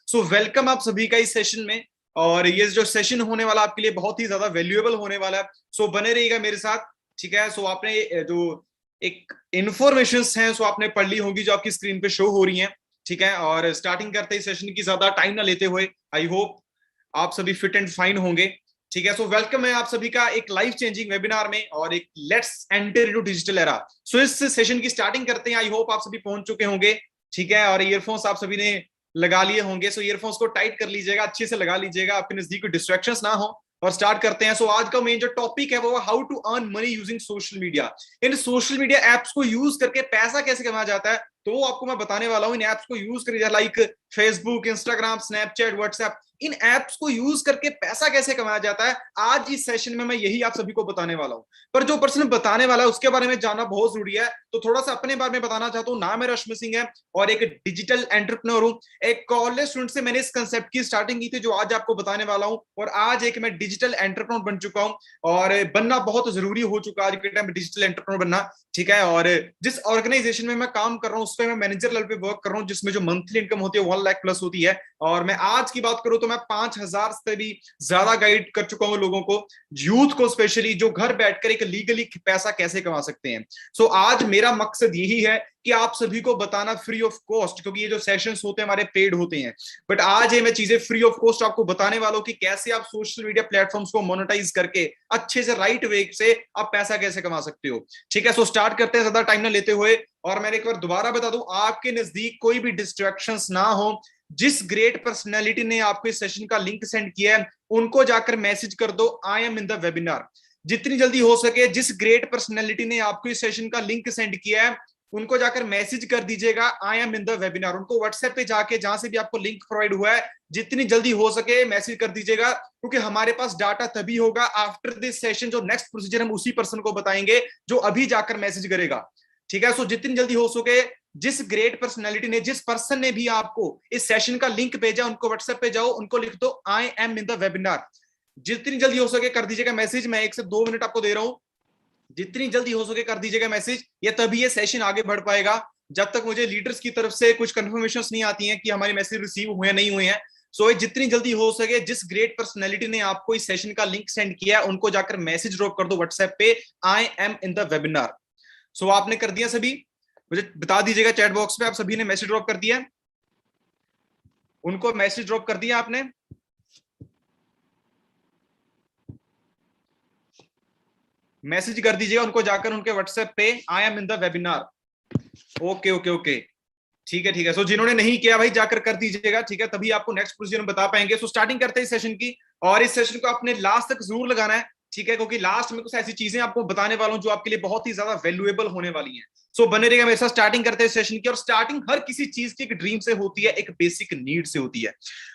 So welcome आप सभी का इस सेशन में। और ये जो सेशन होने वाला आपके लिए बहुत ही ज्यादा वैल्यूएबल होने वाला है। सो बने रहिएगा मेरे साथ। ठीक है। सो आपने जो एक इंफॉर्मेशंस हैं सो आपने पढ़ ली होंगी जो आपकी स्क्रीन पे शो हो रही हैं। ठीक है। और स्टार्टिंग करते ही सेशन की ज्यादा टाइम ना लेते हुए आई होप आप सभी फिट एंड फाइन होंगे। ठीक है। सो वेलकम है आप सभी का एक लाइफ चेंजिंग वेबिनार में और एक let's enter into digital era. So इस सेशन की स्टार्टिंग करते हैं। आई होप आप सभी पहुंच चुके होंगे। ठीक है। और ईयरफोन्स आप सभी ने लगा लिए होंगे। सो ईयरफोन्स को टाइट कर लीजिएगा, अच्छे से लगा लीजिएगा, आपके नजदीक कोई डिस्ट्रैक्शंस ना हो। और स्टार्ट करते हैं। सो आज का मेन जो टॉपिक है वो how to earn money using social media. इन सोशल मीडिया एप्स को यूज करके पैसा कैसे कमाया जाता है तो वो आपको मैं बताने वाला हूं। इन एप्स को यूज करके like Facebook, Instagram, Snapchat, WhatsApp, इन एप्स को यूज करके पैसा कैसे कमाया जाता है आज इस सेशन में मैं यही आप सभी को बताने वाला हूं। पर जो पर्सन बताने वाला है उसके बारे में जानना बहुत जरूरी है। तो थोड़ा सा अपने बारे में बताना चाहता हूं। नाम मेरा रश्मि सिंह है और एक डिजिटल एंटरप्रेन्योर हूं। एक कॉलेज स्टूडेंट से मैंने इस कंसेप्ट की स्टार्टिंग की थी जो आज आपको बताने वाला हूं। और आज एक मैं डिजिटल एंटरप्रेन्योर बन चुका हूं और बनना बहुत जरूरी हो चुका है आज के टाइम में डिजिटल एंटरप्रेन्योर बनना। ठीक है। और जिस ऑर्गेनाइजेशन में मैं काम कर रहा हूं उस पर मैं मैनेजर लेवल पे वर्क कर रहा हूं जिसमें जो मंथली इनकम होती है 1 लाख प्लस होती है। और मैं आज की बात करूं तो मैं 5,000 से भी ज्यादा गाइड कर चुका हूं लोगों को, यूथ को स्पेशली, जो घर बैठकर एक लीगली पैसा कैसे कमा सकते हैं। सो आज मेरा मकसद यही है कि आप सभी को बताना फ्री ऑफ कॉस्ट, क्योंकि ये जो सेशंस होते हैं हमारे पेड होते हैं। बट आज ये मैं चीजें फ्री ऑफ कॉस्ट आपको बताने वाला हूं कि कैसे आप सोशल मीडिया प्लेटफॉर्म्स को मोनेटाइज करके अच्छे से राइट वे से आप पैसा कैसे कमा सकते हो। ठीक है। सो स्टार्ट करते हैं ज्यादा टाइम ना लेते हुए। और मैंने एक बार दोबारा बता दूं, आपके नजदीक कोई भी डिस्ट्रैक्शंस ना हो। जिस ग्रेट पर्सनैलिटी ने आपको इस सेशन का लिंक सेंड किया है उनको जाकर मैसेज कर दो आई एम इन द वेबिनार। जितनी जल्दी हो सके जिस ग्रेट पर्सनैलिटी ने आपको इस सेशन का लिंक सेंड किया है उनको जाकर मैसेज कर दीजिएगा आई एम इन द वेबिनार। उनको व्हाट्सएप पे जाके जहां से भी आपको लिंक प्रोवाइड हुआ है जितनी जल्दी हो सके मैसेज कर दीजिएगा, क्योंकि हमारे पास डाटा तभी होगा आफ्टर दिस सेशन। जो नेक्स्ट प्रोसीजर हम उसी पर्सन को बताएंगे जो अभी जाकर मैसेज करेगा। ठीक है। सो जितनी जल्दी हो सके जिस ग्रेट पर्सनैलिटी ने, जिस पर्सन ने भी आपको इस सेशन का लिंक भेजा उनको व्हाट्सएप पे जाओ, उनको लिख दो आई एम इन द वेबिनार। जितनी जल्दी हो सके कर दीजिएगा मैसेज। मैं 1 से 2 मिनट आपको दे रहा हूं, जितनी जल्दी हो सके कर दीजिएगा मैसेज। ये तभी ये सेशन आगे बढ़ पाएगा जब तक मुझे लीडर्स की तरफ से कुछ कंफर्मेशन नहीं आती हैं कि हमारे मैसेज रिसीव हुए नहीं हुए हैं। सो जितनी जल्दी हो सके जिस ग्रेट पर्सनैलिटी ने आपको इस सेशन का लिंक सेंड किया उनको जाकर मैसेज ड्रॉप कर दो व्हाट्सएप पे I am in the webinar. So आपने कर दिया सभी? मुझे बता दीजिएगा चैट बॉक्स पे आप सभी ने मैसेज ड्रॉप कर दिया? उनको मैसेज ड्रॉप कर दिया आपने? मैसेज कर दीजिएगा उनको जाकर उनके व्हाट्सएप पे I am in the webinar. Okay okay okay, ठीक है ठीक है। सो जिन्होंने नहीं किया भाई जाकर कर दीजिएगा। ठीक है। तभी आपको नेक्स्ट प्रोसीजर में बता पाएंगे। सो स्टार्टिंग करते हैं इस सेशन की। और इस सेशन को आपने लास्ट तक जरूर लगाना है। ठीक है। क्योंकि लास्ट में कुछ ऐसी चीजें आपको बताने वाला हूं जो आपके लिए बहुत ही ज्यादा वैल्यूएबल होने वाली हैं। सो बने रहेगा मेरे साथ। स्टार्टिंग करते हैं सेशन की। और स्टार्टिंग हर किसी चीज की एक ड्रीम से होती है, एक बेसिक नीड से होती है।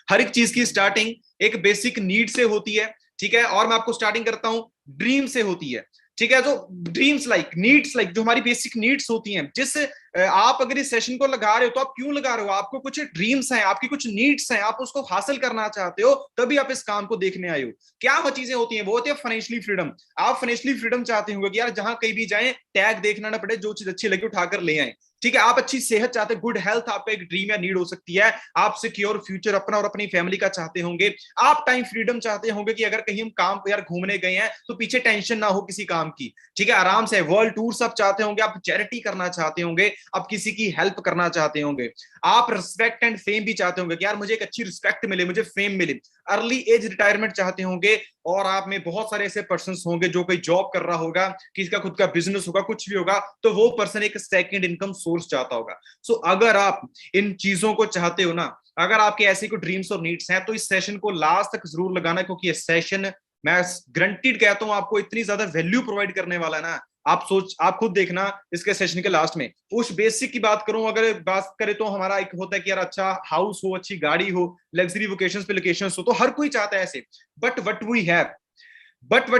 हर एक चीज की स्टार्टिंग एक बेसिक नीड से होती है। ठीक है। और मैं आपको स्टार्टिंग करता हूं ड्रीम से होती है। ठीक है। जो ड्रीम्स लाइक नीड्स लाइक जो हमारी बेसिक नीड्स होती हैं, जिस आप अगर इस सेशन को लगा रहे हो तो आप क्यों लगा रहे हो? आपको कुछ ड्रीम्स हैं, आपकी कुछ नीड्स हैं, आप उसको हासिल करना चाहते हो तभी आप इस काम को देखने आए हो। क्या वो चीजें होती हैं? वो होती है फाइनेंशियली फ्रीडम। आप फाइनेंशियली फ्रीडम चाहते होंगे कि यार जहां कहीं भी जाएं टैग देखना ना पड़े, जो चीज अच्छी लगी उठाकर ले आए। ठीक है। आप अच्छी सेहत चाहते हैं, गुड हेल्थ आपका एक ड्रीम या नीड हो सकती है। आप सिक्योर फ्यूचर अपना और अपनी फैमिली का चाहते होंगे। आप टाइम फ्रीडम चाहते होंगे कि अगर कहीं हम काम यार घूमने गए हैं तो पीछे टेंशन ना हो किसी काम की। ठीक है। आराम से वर्ल्ड टूर सब चाहते होंगे। आप चैरिटी करना चाहते होंगे, आप किसी की हेल्प करना चाहते होंगे। आप रिस्पेक्ट एंड फेम भी चाहते होंगे कि यार मुझे एक अच्छी रिस्पेक्ट मिले, मुझे फेम मिले। अर्ली एज रिटायरमेंट चाहते होंगे। और आप में बहुत सारे ऐसे पर्सन होंगे जो कोई जॉब कर रहा होगा, किसी का खुद का बिजनेस होगा, कुछ भी होगा, तो वो पर्सन एक सेकंड इनकम सोर्स चाहता होगा। सो अगर आप इन चीजों को चाहते हो ना, अगर आपके ऐसे कोई ड्रीम्स और नीड्स हैं तो इस सेशन को लास्ट तक जरूर लगाना, क्योंकि ये सेशन मैं गारंटीड कहता हूं आपको इतनी ज्यादा वैल्यू प्रोवाइड करने वाला है ना। आप खुद देखना इसके सेशन के लास्ट में। उस बेसिक की बात करूं, अगर बात करें तो हमारा एक होता है कि यार अच्छा हाउस हो, अच्छी गाड़ी हो, लग्जरी वोकेशंस पे लोकेशंस हो, तो हर कोई चाहता है ऐसे। बट वट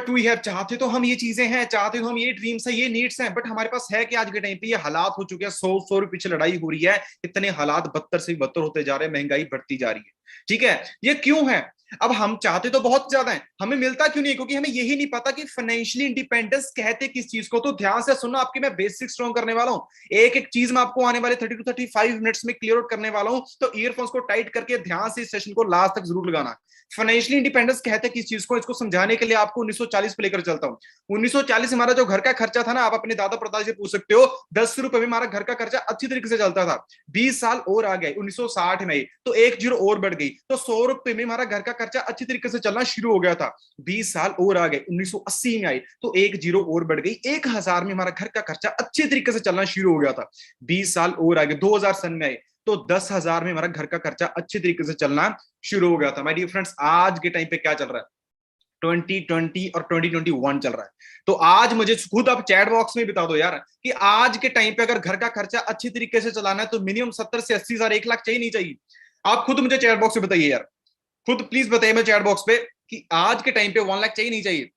वी हैव चाहते तो हम ये चीजें हैं, चाहते तो हम ये ड्रीम्स हैं, ये नीड्स हैं, बट हमारे पास है कि आज के टाइम पे ये हालात हो चुके हैं। 100 रुपए पीछे लड़ाई हो रही है। इतने हालात बदतर से बदतर होते जा रहे हैं, महंगाई बढ़ती जा रही है। ठीक है। ये क्यों है? अब हम चाहते तो बहुत ज्यादा है, हमें मिलता क्यों नहीं? क्योंकि हमें यही नहीं पता कि फाइनेंशियली इंडिपेंडेंस कहते किस चीज को। तो ध्यान से सुनना, आपकी मैं बेसिक स्ट्रॉन्ग करने वाला हूं, एक एक चीज मैं आपको आने वाले 30 to 35 मिनट्स में क्लियर आउट करने वाला हूं। तो ईयरफोन्स को टाइट करके ध्यान से इस सेशन को लास्ट तक जरूर लगाना। फाइनेंशियली इंडिपेंडेंस कहते किस चीज को, इसको समझाने के लिए आपको 1940 पे लेकर चलता हूं। 1940 हमारा जो घर का खर्चा था ना, आप अपने दादा प्रदादा से पूछ सकते हो, 10 रुपए में हमारा घर का खर्चा अच्छी तरीके से चलता था। 20 साल और आ गए 1960 में, तो एक जीरो और बढ़ गई, तो 100 रुपए में हमारा घर का खर्चा अच्छी तरीके से चलना शुरू हो गया था। 20 साल और आ गए 1980 में आए, तो एक जीरो और बढ़ गई, 1000 में हमारा घर का खर्चा अच्छी तरीके से चलना शुरू हो गया था। 20 साल और आ गए 2000 सन में आए, तो 10,000 में हमारा घर का खर्चा अच्छी तरीके से चलना शुरू हो गया था। माय डियर फ्रेंड्स, आज के टाइम पे क्या चल रहा है? 2020 और 2021 चल रहा है। तो आज मुझे खुद आप चैट बॉक्स में बता दो यार, कि आज के टाइम पे अगर घर का खर्चा अच्छी तरीके से चलाना है तो मिनिमम 70 से 80 हजार, 1 लाख चाहिए नहीं चाहिए? आप खुद मुझे चैट बॉक्स में बताइए यार, खुद प्लीज बताइए मैं चैट बॉक्स पे कि आज के टाइम पे 1 लाख चाहिए नहीं चाहिए?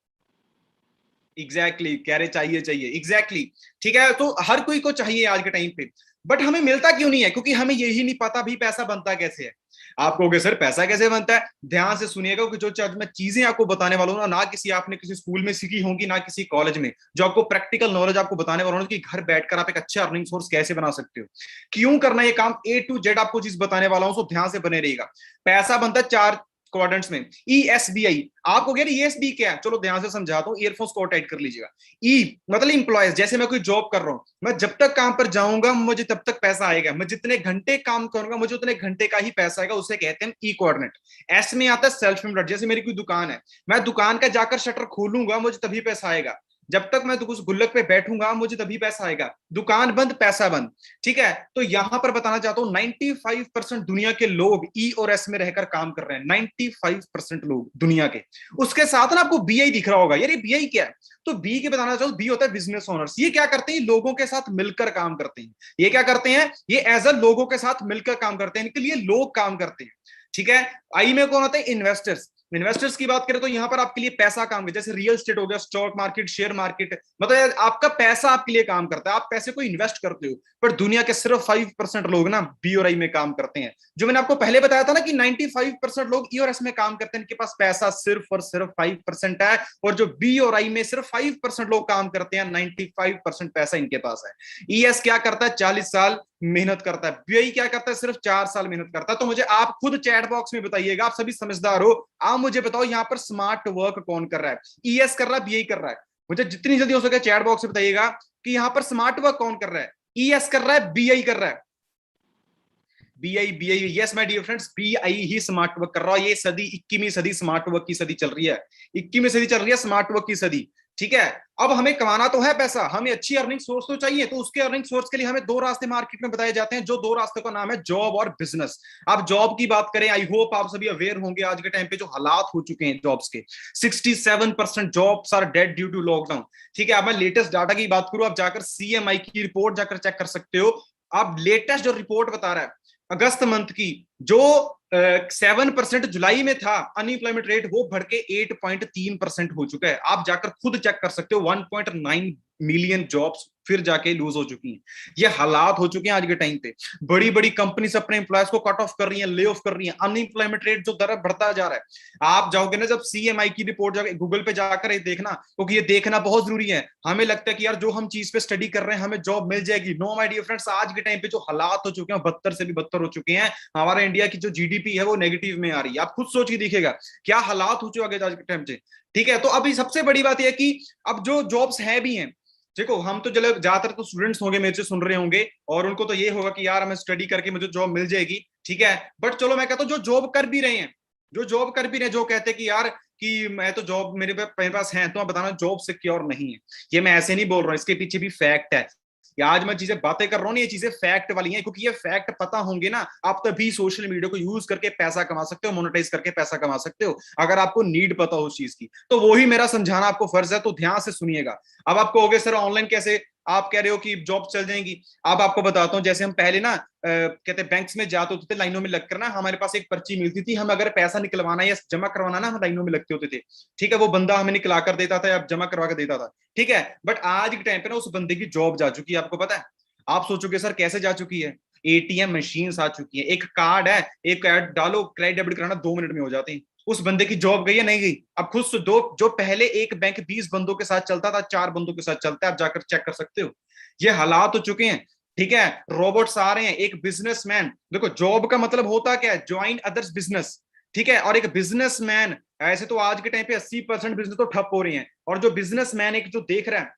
एग्जैक्टली कह रहे चाहिए, चाहिए एग्जैक्टली ठीक है। तो हर कोई को चाहिए आज के टाइम पे, बट हमें मिलता क्यों नहीं है? क्योंकि हमें यही नहीं पता भी पैसा बनता कैसे है। आप कहोगे सर पैसा कैसे बनता है? ध्यान से सुनिएगा कि जो मैं चीजें आपको बताने वाला हूं ना, ना किसी आपने किसी स्कूल में सीखी होंगी, ना किसी कॉलेज में, जो आपको प्रैक्टिकल नॉलेज आपको बताने वाला हूं कि घर बैठकर आप एक अच्छा अर्निंग सोर्स कैसे बना सकते हो, क्यों करना ये काम, ए टू जेड आपको चीज बताने वाला हूं। तो ध्यान से बने रहिएगा। पैसा बनता है 4 क्वाड्रेंट्स में। ESBI, आपको कह रहे ESB क्या है? चलो ध्यान से समझाता हूँ, ईयरफोन्स को टाइट कर लीजिएगा। ई मतलब इंप्लॉयज, जैसे मैं कोई जॉब कर रहा हूं, मैं जब तक काम पर जाऊंगा मुझे तब तक पैसा आएगा, मैं जितने घंटे काम करूंगा मुझे उतने घंटे का ही पैसा आएगा, उसे कहते हैं ई कोऑर्डिनेट। एस में आता है सेल्फ एम्प्लॉयड, जैसे मेरी कोई दुकान है, मैं दुकान का जाकर शटर खोलूंगा मुझे तभी पैसा आएगा, जब तक मैं उस गुल्लक पे बैठूंगा मुझे तभी पैसा आएगा, दुकान बंद पैसा बंद। ठीक है, तो यहां पर बताना चाहता हूं 95% दुनिया के लोग ई और एस में रहकर काम कर रहे हैं, 95% लोग दुनिया के। उसके साथ ना आपको BI दिख रहा होगा, यार ये BI क्या है? तो बी के बताना चाहूँ, बी होता है बिजनेस ओनर्स। ये क्या करते हैं? लोगों के साथ मिलकर काम करते हैं। ये क्या करते हैं? ये एज अ लोगों के साथ मिलकर काम करते हैं, इनके लिए लोग काम करते हैं। ठीक है, आई में कौन होते हैं? इन्वेस्टर्स। इन्वेस्टर्स की बात करें तो यहां पर आपके लिए पैसा काम करता है, जैसे रियल एस्टेट हो गया, स्टॉक मार्केट, शेयर मार्केट, मतलब आपका पैसा आपके लिए काम करता है, आप पैसे को इन्वेस्ट करते हो। पर दुनिया के सिर्फ 5% लोग ना बी और आई में काम करते हैं। जो मैंने आपको पहले बताया था ना कि 95% लोग ई और एस में काम करते हैं, इनके पास पैसा सिर्फ और सिर्फ 5% है। और जो बी और आई में सिर्फ 5% लोग काम करते हैं, 95% पैसा इनके पास है। ES क्या करता है? 40 साल मेहनत करता है। BI क्या करता है? सिर्फ 4 साल मेहनत करता है। तो मुझे आप खुद चैट बॉक्स में बताइएगा, आप सभी समझदार हो, आप मुझे बताओ यहाँ पर स्मार्ट वर्क कौन कर रहा है? ES कर रहा है, BI कर रहा है? मुझे जितनी जल्दी हो सके चैट बॉक्स में बताइएगा कि यहाँ पर स्मार्ट वर्क कौन कर रहा है? ES कर रहा है, BI कर रहा है? BI yes my dear friends, BI ही स्मार्ट वर्क कर रहा है। ये सदी 21वीं सदी स्मार्ट वर्क की सदी चल रही है, 21वीं सदी चल रही है स्मार्ट वर्क की सदी। ठीक है, अब हमें कमाना तो है पैसा, हमें अच्छी अर्निंग सोर्स तो चाहिए, तो उसके अर्निंग सोर्स के लिए हमें 2 रास्ते मार्केट में बताए जाते हैं, जो 2 रास्तों का नाम है जॉब और बिजनेस। आप जॉब की बात करें, आई होप आप सभी अवेयर होंगे आज के टाइम पे जो हालात हो चुके हैं जॉब्स के, 67% jobs are dead due to lockdown. ठीक है, अब मैं लेटेस्ट डाटा की बात करूं, आप जाकर CMI की रिपोर्ट जाकर चेक कर सकते हो। अब लेटेस्ट जो रिपोर्ट बता रहा है अगस्त मंथ की, जो 7% जुलाई में था अनएम्प्लॉयमेंट रेट, वो बढ़ के 8.3% हो चुका है। आप जाकर खुद चेक कर सकते हो, 1.9 मिलियन जॉब्स फिर जाके लूज हो चुकी हैं। ये हालात हो चुके हैं आज के टाइम पे। बड़ी बड़ी कंपनीज अपने एम्प्लॉयज को कट ऑफ कर रही हैं, ले ऑफ कर रही हैं, अनएम्प्लॉयमेंट रेट जो दर बढ़ता जा रहा है। आप जाओगे ना जब CMI की रिपोर्ट जाके गूगल पे जाकर ये देखना, क्योंकि ये देखना बहुत जरूरी है। हमें लगता है कि यार जो हम चीज पे स्टडी कर रहे हैं हमें जॉब मिल जाएगी। नो माय डियर फ्रेंड्स, आज के टाइम पे जो हालात हो चुके हैं 72 से भी बदतर हो चुके हैं। हमारा इंडिया की जो GDP है वो नेगेटिव में आ रही है। आप खुद सोच के देखिएगा क्या हालात हो चुके हैं आज के टाइम पे। ठीक है, तो अभी सबसे बड़ी बात यह कि अब जो जॉब्स है भी हैं, देखो हम तो चलो ज्यादातर तो स्टूडेंट्स होंगे मेरे से सुन रहे होंगे, और उनको तो ये होगा कि यार हमें स्टडी करके मुझे जॉब मिल जाएगी। ठीक है, बट चलो मैं कहता हूँ जो जॉब कर भी रहे हैं, जो जॉब कर भी रहे हैं, जो कहते हैं कि यार कि मैं तो जॉब मेरे पास है, तो आप बताना जॉब सिक्योर नहीं है। ये मैं ऐसे नहीं बोल रहा हूँ, इसके पीछे भी फैक्ट है। या आज मैं चीजें बातें कर रहा हूँ, ये चीजें फैक्ट वाली हैं, क्योंकि ये फैक्ट पता होंगे ना, आप तभी सोशल मीडिया को यूज करके पैसा कमा सकते हो, मोनेटाइज करके पैसा कमा सकते हो, अगर आपको नीड पता हो उस चीज की। तो वही मेरा समझाना आपको फर्ज है, तो ध्यान से सुनिएगा। अब आप कहोगे सर ऑनलाइन कैसे, आप कह रहे हो कि जॉब चल जाएंगी। अब आपको बताता हूँ, जैसे हम पहले ना कहते बैंक्स में जाते होते थे, लाइनों में लगकर ना, हमारे पास एक पर्ची मिलती थी, हम अगर पैसा निकलवाना या जमा करवाना ना, हम लाइनों में लगते होते थे। ठीक है, वो बंदा हमें निकला कर देता था या जमा करवा कर देता था। ठीक है, बट आज के टाइम पे ना उस बंदे की जॉब जा चुकी है, आपको पता है? आप सोचोगे सर कैसे जा चुकी है? ATM मशीन आ चुकी है, एक कार्ड है, एक कार्ड डालो, क्रेडिट डेबिट कराना 2 मिनट में हो जाते हैं। उस बंदे की जॉब गई या नहीं गई? अब खुद से दो, जो पहले एक बैंक 20 बंदों के साथ चलता था 4 बंदों के साथ चलता है, आप जाकर चेक कर सकते हो। ये हालात हो चुके हैं। ठीक है, रोबोट्स आ रहे हैं। एक बिजनेसमैन, देखो जॉब का मतलब होता क्या है? Join others business. ठीक है, और एक बिजनेसमैन, ऐसे तो आज के टाइम पे 80% बिजनेस तो ठप हो रही हैं, और जो बिजनेसमैन एक जो देख रहा है,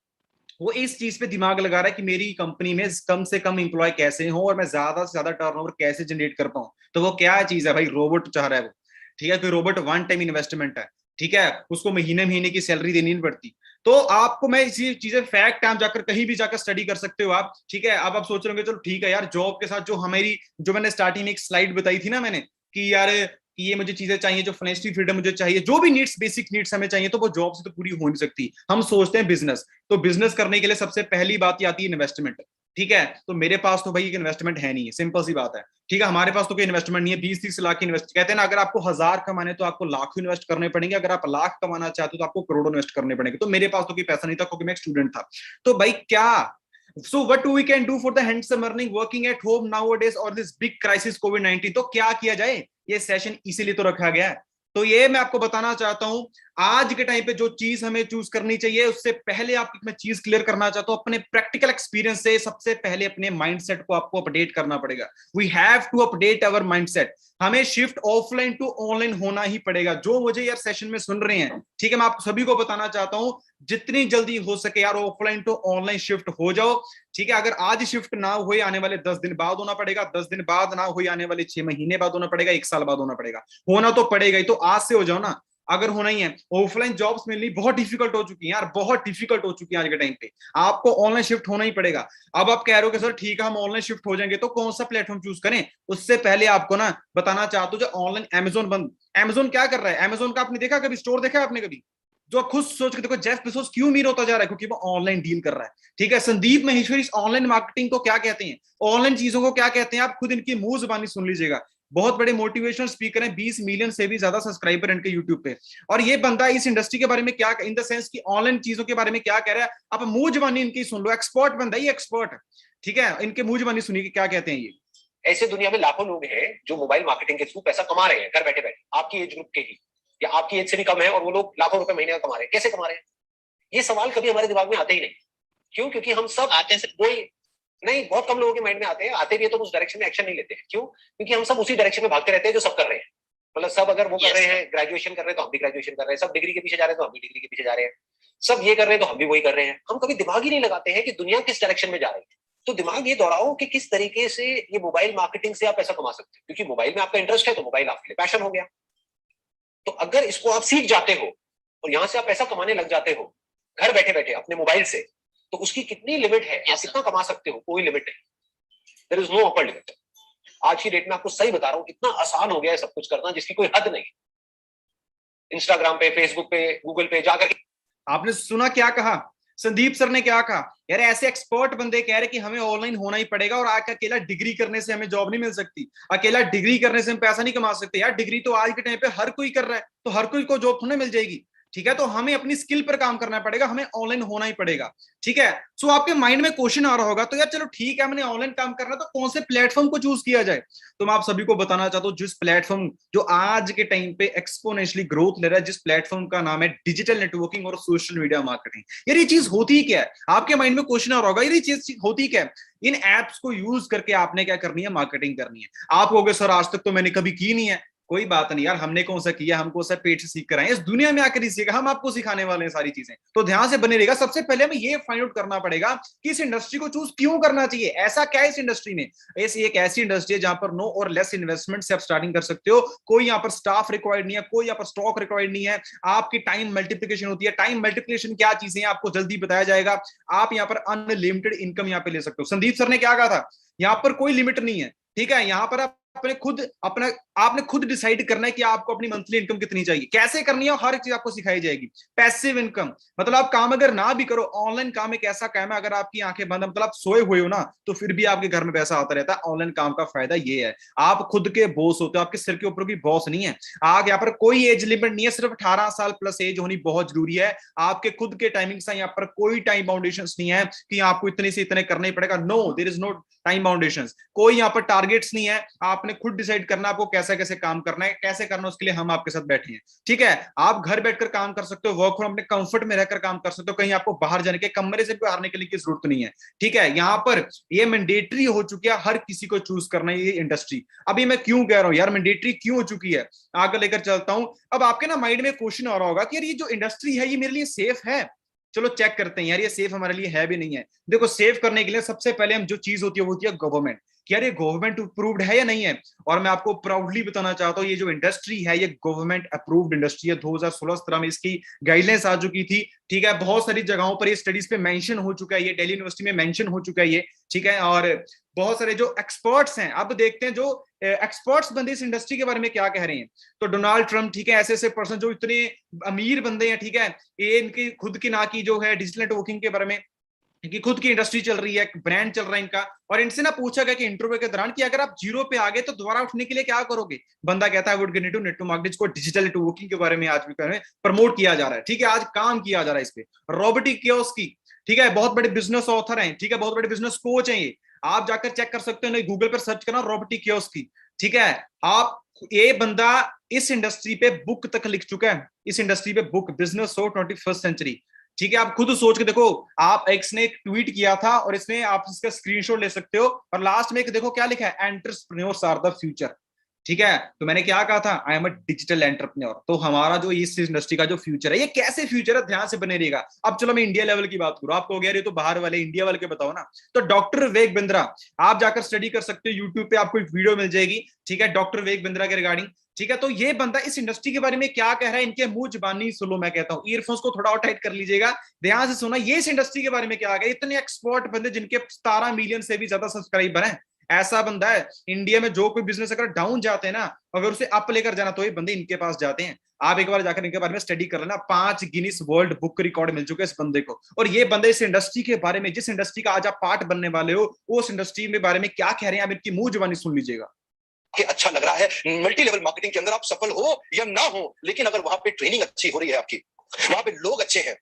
वो इस चीज पे दिमाग लगा रहा है कि मेरी कंपनी में कम से कम इंप्लॉय कैसे हो और मैं ज्यादा से ज्यादा टर्नओवर कैसे जनरेट कर पाऊं। तो वो क्या चीज है भाई? रोबोट चाह रहा है वो। ठीक है, कोई रोबोट वन टाइम इन्वेस्टमेंट है। ठीक है, उसको महीने महीने की सैलरी देनी नहीं पड़ती। तो आपको मैं इसी चीजें फैक्ट, आप जाकर कहीं भी जाकर स्टडी कर सकते हो आप। ठीक है, अब आप सोच रहे होंगे चलो ठीक है यार, जॉब के साथ जो हमारी, जो मैंने स्टार्टिंग में एक स्लाइड बताई थी ना मैंने, कि यार कि ये मुझे चीजें चाहिए, जो फाइनेंशियल फ्रीडम मुझे चाहिए, जो भी नीड्स, बेसिक नीड्स हमें चाहिए, तो वो जॉब से तो पूरी हो नहीं सकती। हम सोचते हैं बिजनेस, तो बिजनेस करने के लिए सबसे पहली बात ही आती है इन्वेस्टमेंट। ठीक है, तो मेरे पास तो भाई एक इन्वेस्टमेंट है नहीं है, सिंपल सी बात है। ठीक है, हमारे पास तो कोई इन्वेस्टमेंट नहीं है। 20-30 लाख इन्वेस्ट, कहते हैं ना, अगर आपको 1000 कमाने तो आपको लाख इन्वेस्ट करने पड़ेंगे, अगर आप लाख कमाना चाहते हो तो आपको करोड़ों इन्वेस्ट करने पड़ेंगे। तो मेरे पास तो कोई पैसा नहीं था, क्योंकि मैं एक स्टूडेंट था। तो भाई क्या, so what we can do for the handsome earning working at home nowadays or this big crisis COVID-19? तो क्या किया जाए? ये सेशन इसीलिए तो रखा गया है। तो ये मैं आपको बताना चाहता हूं, आज के टाइम पे जो चीज हमें चूज करनी चाहिए, उससे पहले आपको मैं चीज क्लियर करना चाहता हूं, अपने प्रैक्टिकल एक्सपीरियंस से सबसे पहले अपने माइंडसेट को आपको अपडेट करना पड़ेगा। We have to update our mindset. हमें शिफ्ट ऑफलाइन टू ऑनलाइन होना ही पड़ेगा। जो मुझे यार सेशन में सुन रहे हैं, ठीक है, मैं आप सभी को बताना चाहता हूं, जितनी जल्दी हो सके यार ऑफलाइन टू ऑनलाइन शिफ्ट हो जाओ। ठीक है, अगर आज शिफ्ट ना हुए, आने वाले 10 दिन बाद होना पड़ेगा, 10 दिन बाद ना हुई, आने वाले 6 महीने बाद होना पड़ेगा, 1 साल बाद होना पड़ेगा। होना तो पड़ेगा ही, तो आज से हो जाओ ना, अगर होना ही है। ऑफलाइन जॉब्स मिलनी बहुत डिफिकल्ट हो चुकी है यार, बहुत डिफिकल्ट हो चुकी है आज के टाइम पे। आपको ऑनलाइन शिफ्ट होना ही पड़ेगा। अब आप कह रहे हो कि सर ठीक है हम ऑनलाइन शिफ्ट हो जाएंगे, तो कौन सा प्लेटफॉर्म चूज करें? उससे पहले आपको ना बताना चाहता हूं, जो ऑनलाइन अमेजोन बंद, अमेजोन क्या कर रहा है? अमेजोन का आपने देखा कभी स्टोर? देखा आपने कभी? जो खुद सोच के देखो, जेफ बेजोस क्यों अमीर होता जा रहा है? क्योंकि वो ऑनलाइन डील कर रहा है। ठीक है, संदीप महेश्वरी इस ऑनलाइन मार्केटिंग को क्या कहते हैं, ऑनलाइन चीजों को क्या कहते हैं, आप खुद इनकी मुंह जुबानी सुन लीजिएगा। बहुत बड़े मोटिवेशनल स्पीकर हैं, 20 मिलियन से भी ज्यादा सब्सक्राइबर इनके यूट्यूब पे। और ये बंदा इस इंडस्ट्री के बारे में क्या, इन द सेंस की ऑनलाइन चीजों के बारे में क्या कह रहा है, आप मुंह जुबानी इनकी सुन लो। एक्सपर्ट बंदा, ये एक्सपर्ट है। ठीक है, इनके मुंह जुबानी सुनिए कि क्या कहते हैं ये। ऐसे दुनिया में लाखों लोग हैं जो मोबाइल मार्केटिंग के थ्रू पैसा कमा रहे हैं घर बैठे बैठे, आपकी एज ग्रुप के ही, या आपकी एज से भी कम है, और वो लोग लाखों रुपए महीने का कमा रहे हैं। कैसे कमा रहे हैं? ये सवाल कभी हमारे दिमाग में आते ही नहीं। क्यों? क्योंकि हम सब आते से कोई नहीं, बहुत कम लोगों के माइंड में आते हैं, आते भी है तो उस डायरेक्शन में एक्शन नहीं लेते हैं। क्यों? क्योंकि हम सब उसी डायरेक्शन में भागते रहते हैं जो सब कर रहे हैं। मतलब सब अगर वो कर रहे हैं, ग्रेजुएशन कर रहे हैं तो हम भी ग्रेजुएशन कर रहे हैं, सब डिग्री के पीछे जा रहे हैं तो हम भी डिग्री के पीछे जा रहे हैं, सब ये कर रहे हैं तो हम भी वही कर रहे हैं। हम कभी दिमाग ही नहीं लगाते हैं कि दुनिया किस डायरेक्शन में जा रही है। तो दिमाग ये दौड़ाओ कि किस तरीके से ये मोबाइल मार्केटिंग से आप पैसा कमा सकते हो, क्योंकि मोबाइल में आपका इंटरेस्ट है तो मोबाइल आपके लिए पैशन हो गया। तो अगर इसको आप सीख जाते हो और यहां से आप पैसा कमाने लग जाते हो घर बैठे बैठे अपने मोबाइल से, तो उसकी कितनी लिमिट है, आप कितना कमा सकते हो, कोई लिमिट नहीं। There is no upper limit. आज की डेट में आपको सही बता रहा हूं, इतना आसान हो गया है सब कुछ करना जिसकी कोई हद नहीं। इंस्टाग्राम पे, फेसबुक पे, गूगल पे जाकर, आपने सुना क्या कहा? संदीप सर ने क्या कहा यार? ऐसे एक्सपर्ट बंदे कह रहे कि हमें ऑनलाइन होना ही पड़ेगा, और आके अकेला डिग्री करने से हमें जॉब नहीं मिल सकती, अकेला डिग्री करने से हम पैसा नहीं कमा सकते। यार डिग्री तो आज के टाइम पे हर कोई कर रहा है, तो हर कोई को जॉब थोड़ी मिल जाएगी। ठीक है, तो हमें अपनी स्किल पर काम करना पड़ेगा, हमें ऑनलाइन होना ही पड़ेगा। ठीक है, सो आपके माइंड में क्वेश्चन आ रहा होगा, तो यार चलो ठीक है, हमने ऑनलाइन काम करना, तो कौन से प्लेटफॉर्म को चूज किया जाए? तो मैं आप सभी को बताना चाहता हूँ, जिस प्लेटफॉर्म जो आज के टाइम पे एक्सपोनेंशियली ग्रोथ ले रहा है, जिस प्लेटफॉर्म का नाम है डिजिटल नेटवर्किंग और सोशल मीडिया मार्केटिंग। यार ये चीज होती क्या है? आपके माइंड में क्वेश्चन आ रहा होगा, ये चीज होती क्या है? इन एप्स को यूज करके आपने क्या करनी है? मार्केटिंग करनी है। आप कहोगे सर आज तक तो मैंने कभी की नहीं है। कोई बात नहीं यार, हमने कौन सा किया, हमको सब पेट से सीख कर आए, इस दुनिया में आकर ही सीखा, हम आपको सिखाने वाले हैं सारी चीजें। तो ध्यान से बने रहेगा। सबसे पहले हमें ये फाइंड आउट करना पड़ेगा कि इस इंडस्ट्री को चूज क्यों करना चाहिए, ऐसा क्या है इस इंडस्ट्री में। ऐसी एक ऐसी इंडस्ट्री है जहां पर नो और लेस इन्वेस्टमेंट से आप स्टार्टिंग कर सकते हो। कोई यहाँ पर स्टाफ रिक्वायर्ड नहीं है, कोई यहाँ पर स्टॉक रिक्वायर्ड नहीं है। आपकी टाइम मल्टीप्लिकेशन होती है। टाइम मल्टीप्लिकेशन क्या चीजें हैं आपको जल्दी बताया जाएगा। आप यहाँ पर अनलिमिटेड इनकम यहाँ पे ले सकते हो। संदीप सर ने क्या कहा था, यहाँ पर कोई लिमिट नहीं है। ठीक है, यहाँ पर आपने खुद डिसाइड करना है कि आपको अपनी मंथली इनकम कितनी चाहिए, कैसे करनी है, हर एक चीज आपको सिखाई जाएगी। पैसिव इनकम मतलब आप काम अगर ना भी करो, ऑनलाइन काम एक ऐसा काम है, अगर आपकी आंखें बंद, मतलब आप सोए हुए हो ना, तो फिर भी आपके घर में पैसा आता रहता है। ऑनलाइन काम का फायदा ये है, आप खुद के बॉस होते हो, आपके सिर के ऊपर भी बॉस नहीं है। आग यहाँ पर कोई एज लिमिट नहीं है, सिर्फ 18 साल प्लस एज होनी बहुत जरूरी है। आपके खुद के टाइमिंग से, यहाँ पर कोई टाइम बाउंडेशन नहीं है कि आपको इतने से इतने करना ही पड़ेगा। No, there is no time boundation. कोई यहाँ पर टारगेट्स नहीं है, आपने खुद डिसाइड करना आपको कैसा कैसे कैसे काम करना है, कैसे करना है, उसके लिए हम आपके साथ बैठे हैं। ठीक है, आप घर बैठकर काम कर सकते हो, वर्क फ्रॉम अपने कंफर्ट में रहकर काम कर सकते हो, कहीं आपको बाहर जाने के, कमरे से भी बाहर निकलने की जरूरत नहीं है। ठीक है, यहाँ पर ये मैंडेटरी हो चुकी है, हर किसी को चूज करना है ये इंडस्ट्री। अभी मैं क्यों कह रहा हूँ यार मैंडेटरी क्यों हो चुकी है, आगे लेकर चलता हूँ। अब आपके ना माइंड में क्वेश्चन आ रहा होगा कि यार ये जो इंडस्ट्री है ये मेरे लिए सेफ है। चलो चेक करते हैं यार ये सेफ हमारे लिए है भी नहीं है। देखो सेफ करने के लिए सबसे पहले हम जो चीज होती है वो होती है गवर्नमेंट, कि यार ये गवर्नमेंट अप्रूव्ड है या नहीं है। और मैं आपको प्राउडली बताना चाहता हूँ ये जो इंडस्ट्री है ये गवर्नमेंट अप्रूव्ड इंडस्ट्री है। 2016-17 में इसकी गाइडलाइंस आ चुकी थी। ठीक है, बहुत सारी जगहों पर ये स्टडीज पे मेंशन हो चुका है, ये दिल्ली यूनिवर्सिटी में मेंशन हो चुका है ये। ठीक है, और बहुत सारे जो एक्सपर्ट्स हैं, अब देखते हैं जो एक्सपर्ट्स बंदे इस इंडस्ट्री के बारे में क्या कह रहे हैं। तो डोनाल्ड ट्रम्प, ठीक है, ऐसे ऐसे पर्सन जो इतने अमीर बंदे हैं, ठीक है, ये इनकी खुद की ना की जो है डिजिटल नेटवर्किंग के बारे में, कि खुद की इंडस्ट्री चल रही है, ब्रांड चल रहा है इनका। और इनसे ना पूछा गया कि इंटरव्यू के दौरान कि अगर आप जीरो पे आ गए तो दोबारा उठने के लिए क्या करोगे। बंदा कहता है would get into network marketing को, डिजिटल नेटवर्किंग के बारे में आज भी प्रमोट किया जा रहा है। ठीक है, आज काम किया जा रहा है इस पे। रोबोटिक कियोस्की, ठीक है, बहुत बड़े बिजनेस ऑथर हैं, ठीक है, बहुत बड़े बिजनेस कोच हैं ये। आप जाकर चेक कर सकते हो, गूगल पर सर्च करना रोबोटिक कियोस्की। ठीक है, आप ये बंदा इस इंडस्ट्री पे बुक तक लिख चुका है, इस इंडस्ट्री पे book, business of 21st century. ठीक है, आप खुद सोच के देखो, आप ने एक ट्वीट किया था और इसमें आप इसका स्क्रीनशॉट ले सकते हो, और लास्ट में एक देखो क्या लिखा है, एंटरप्रेन्योर्स आर द फ्यूचर। ठीक है, तो मैंने क्या कहा था, I am a digital entrepreneur. तो हमारा जो इस इंडस्ट्री का जो फ्यूचर है, ये कैसे फ्यूचर है, ध्यान से बने रहेगा। अब चलो मैं इंडिया लेवल की बात करूं, आपको हो गया ये तो बाहर वाले, इंडिया वाले के बताओ ना। तो डॉक्टर विवेक बिंद्रा, आप जाकर स्टडी कर सकते हो, यूट्यूब पे आपको एक वीडियो मिल जाएगी। ठीक है, डॉक्टर विवेक बिंद्रा के रिगार्डिंग। ठीक है, तो ये बंदा इस इंडस्ट्री के बारे में क्या कह रहा है, इनके मुंह जुबानी सुनो। मैं कहता हूँ ईयरफोन्स को थोड़ा और टाइट कर लीजिएगा, ध्यान से सुना, ये इस इंडस्ट्री के बारे में क्या कह, इतने एक्सपर्ट बंदे जिनके 17 मिलियन से भी ज्यादा सब्सक्राइबर हैं। ऐसा बंदा है इंडिया में, जो कोई बिजनेस अगर डाउन जाते हैं ना, अगर उसे अप लेकर जाना, तो ये बंदे इनके पास जाते हैं। आप एक बार जाकर इनके बारे में स्टडी कर लेना, 5 गिनीज वर्ल्ड बुक रिकॉर्ड मिल चुके हैं इस बंदे को। और ये बंदे इस इंडस्ट्री के बारे में, जिस इंडस्ट्री का आज आप पार्ट बनने वाले हो, उस इंडस्ट्री के बारे में क्या कह रहे हैं, आप इनकी मुंह जुबानी सुन लीजिएगा। कि अच्छा लग रहा है मल्टी लेवल मार्केटिंग के अंदर आप सफल हो या ना हो, लेकिन अगर वहां पे ट्रेनिंग अच्छी हो रही है आपकी, वहां पे लोग अच्छे हैं,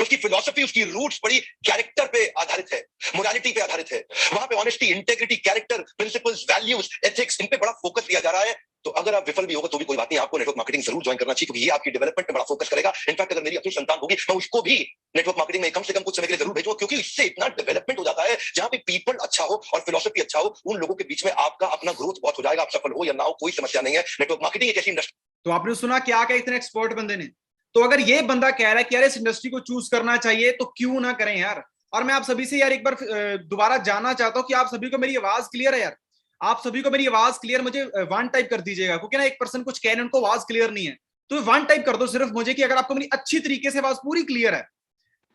उसकी फिलॉसफी, उसकी रूट्स बड़ी कैरेक्टर पे आधारित है, मोरालिटी पे आधारित है, वहां पे honesty, integrity, character, principles, values, ethics, इन पे बड़ा फोकस दिया जा रहा है, तो अगर आप विफल भी होगा तो भी कोई बात नहीं, आपको नेटवर्क मार्केटिंग जरूर ज्वाइन करना चाहिए, क्योंकि ये आपकी डेवलपमेंट पे बड़ा फोकस करेगा। इनफैक्ट अगर मेरी अपनी संतान होगी, मैं उसको भी नेटवर्क मार्केटिंग में कम से कम कुछ समय के लिए जरूर भेजूंगा, क्योंकि इससे इतना डेवलपमेंट हो जाता है, जहां पे पीपल अच्छा हो और फिलॉसफी अच्छा हो, उन लोगों के बीच में आपका अपना ग्रोथ बहुत हो जाएगा। आप सफल हो या ना हो, कोई समस्या नहीं है। नेटवर्क मार्केटिंग एक ऐसी इंडस्ट्री। तो आपने सुना क्या क्या इतने एक्सपर्ट बंदे ने। तो अगर ये बंदा कह रहा है कि यार इस इंडस्ट्री को चूज करना चाहिए, तो क्यों ना करें यार। और मैं आप सभी से यार एक बार दोबारा जानना चाहता हूं कि आप सभी को मेरी आवाज क्लियर है यार, आप सभी को मेरी आवाज क्लियर, मुझे 1 टाइप कर दीजिएगा, क्योंकि ना एक पर्सन कुछ कह रहे हैं, उनको आवाज क्लियर नहीं है, तो 1 टाइप कर दो सिर्फ मुझे, कि अगर आपको मेरी अच्छी तरीके से आवाज पूरी क्लियर है।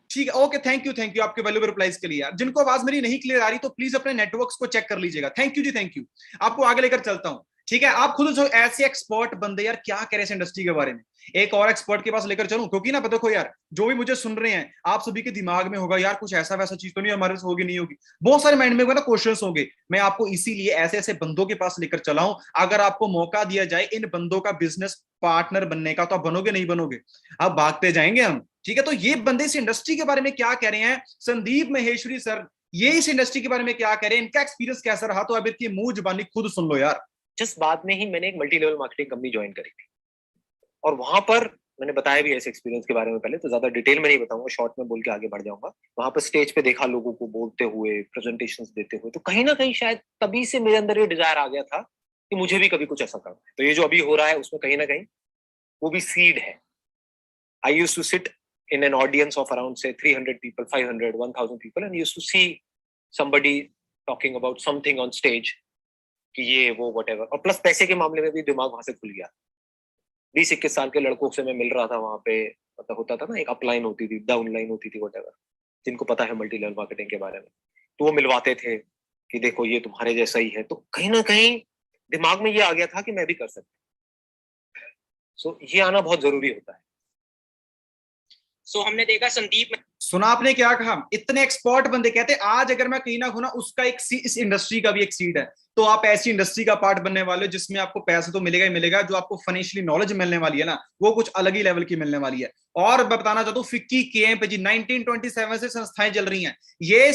ठीक है, ओके, थैंक यू आपके वैल्यूएबल रिप्लाईज के लिए। जिनको आवाज मेरी नहीं क्लियर आ रही, तो प्लीज अपने नेटवर्क्स को चेक कर लीजिएगा। Thank you ji, thank you. आपको आगे लेकर चलता हूं। ठीक है, आप खुद जो ऐसे एक्सपर्ट बंदे यार क्या कह रहे हैं इस इंडस्ट्री के बारे में, एक और एक्सपर्ट के पास लेकर चलूं, क्योंकि ना देखो यार, जो भी मुझे सुन रहे हैं, आप सभी के दिमाग में होगा यार कुछ ऐसा वैसा चीज तो नहीं हमारे से होगी, नहीं होगी, बहुत सारे माइंड में ना क्वेश्चंस होंगे। मैं आपको इसीलिए ऐसे ऐसे बंदों के पास लेकर चला हूं। अगर आपको मौका दिया जाए इन बंदों का बिजनेस पार्टनर बनने का, तो आप बनोगे नहीं बनोगे, अब भागते जाएंगे हम। ठीक है, तो ये बंदे इस इंडस्ट्री के बारे में क्या कह रहे हैं, संदीप महेश्वरी सर, ये इस इंडस्ट्री के बारे में क्या कह रहे हैं, इनका एक्सपीरियंस कैसा रहा, तो अब इनकी मुंह जुबानी खुद सुन लो यार। जस्ट बाद में ही मैंने एक multi level marketing company join करी थी, और वहां पर मैंने बताया भी ऐसे एक्सपीरियंस के बारे में पहले, तो ज्यादा डिटेल में नहीं बताऊंगा, शॉर्ट में बोल के आगे बढ़ जाऊंगा। वहां पर स्टेज पे देखा लोगों को बोलते हुए, प्रेजेंटेशंस देते हुए, तो कहीं ना कहीं शायद तभी से मेरे अंदर ये डिजायर आ गया था कि मुझे भी कभी कुछ ऐसा करना है। तो ये जो अभी हो रहा है उसमें कहीं ना कहीं वो भी सीड है। I used to sit in an audience of around say 300 people, 500, 1000 people, and used to see somebody talking about something on stage, कि ये वो whatever, और प्लस पैसे के मामले में भी दिमाग वहां से खुल गया। 20-21 साल के लड़कों से मैं मिल रहा था वहां पे, मतलब होता था ना, एक अपलाइन होती थी, डाउन लाइन होती थी, whatever, जिनको पता है मल्टी लेवल मार्केटिंग के बारे में, तो वो मिलवाते थे कि देखो ये तुम्हारे जैसा ही है। तो कहीं ना कहीं दिमाग में ये आ गया था कि मैं भी कर सकता। सो ये आना बहुत जरूरी होता है। सो हमने देखा संदीप में, सुना आपने क्या कहा, इतने एक्सपर्ट बंदे कहते हैं आज अगर मैं कहीं ना हूं ना, उसका एक इस इंडस्ट्री का भी एक सीड है। तो आप ऐसी इंडस्ट्री का पार्ट बनने वाले हो जिसमें आपको पैसा तो मिलेगा ही मिलेगा, जो आपको फाइनेंशियली नॉलेज मिलने वाली है ना, वो कुछ अलग ही लेवल की मिलने वाली है। और मैं बताना चाहता हूँ फिक्की कैंप जी 1927 से संस्थाएं चल रही हैं, ये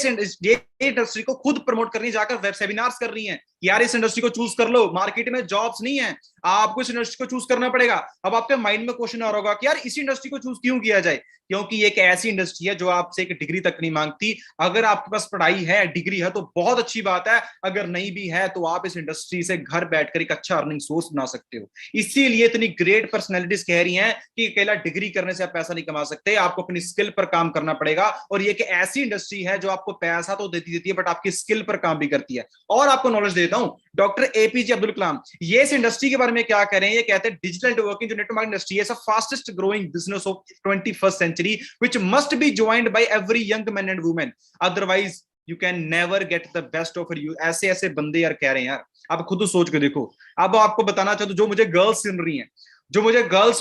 इंडस्ट्री को खुद प्रमोट करनी, जाकर वेब सेमिनार्स कर रही हैं, यार इस इंडस्ट्री को चूज कर लो, मार्केट में जॉब्स नहीं है, आपको इस इंडस्ट्री को चूज करना पड़ेगा। अब आपके माइंड में क्वेश्चन आ रहा होगा कि यार इसी इंडस्ट्री को चूज क्यों किया जाए, क्योंकि ये एक ऐसी इंडस्ट्री है जो आपसे एक डिग्री तक नहीं मांगती। अगर आपके पास पढ़ाई है, डिग्री है तो बहुत अच्छी बात है, अगर नहीं भी है तो आप इस इंडस्ट्री से घर बैठकर एक अच्छा अर्निंग सोर्स बना सकते हो। इसीलिए इतनी ग्रेट पर्सनैलिटीज कह रही हैं कि अकेला डिग्री करने से आप पैसा नहीं कमा सकते, आपको अपनी स्किल पर काम करना पड़ेगा। और ये एक ऐसी इंडस्ट्री है जो आपको पैसा तो देती है बट आपकी स्किल पर काम भी करती है। और आपको नॉलेज देता हूं, डॉक्टर एपीजे अब्दुल कलाम ये इस इंडस्ट्री के बारे में क्या कह रहे हैं, ये कहते हैं डिजिटल नेटवर्किंग जो नेटवर्क इंडस्ट्री है fastest growing business of 21st century which must be joined by every young man and woman, otherwise you can never get the best of you। ऐसे ऐसे बंदे यार कह रहे हैं यार, आप खुद सोच के देखो। अब आपको बताना चाहता हूं, जो मुझे गर्ल्स सुन रही हैं,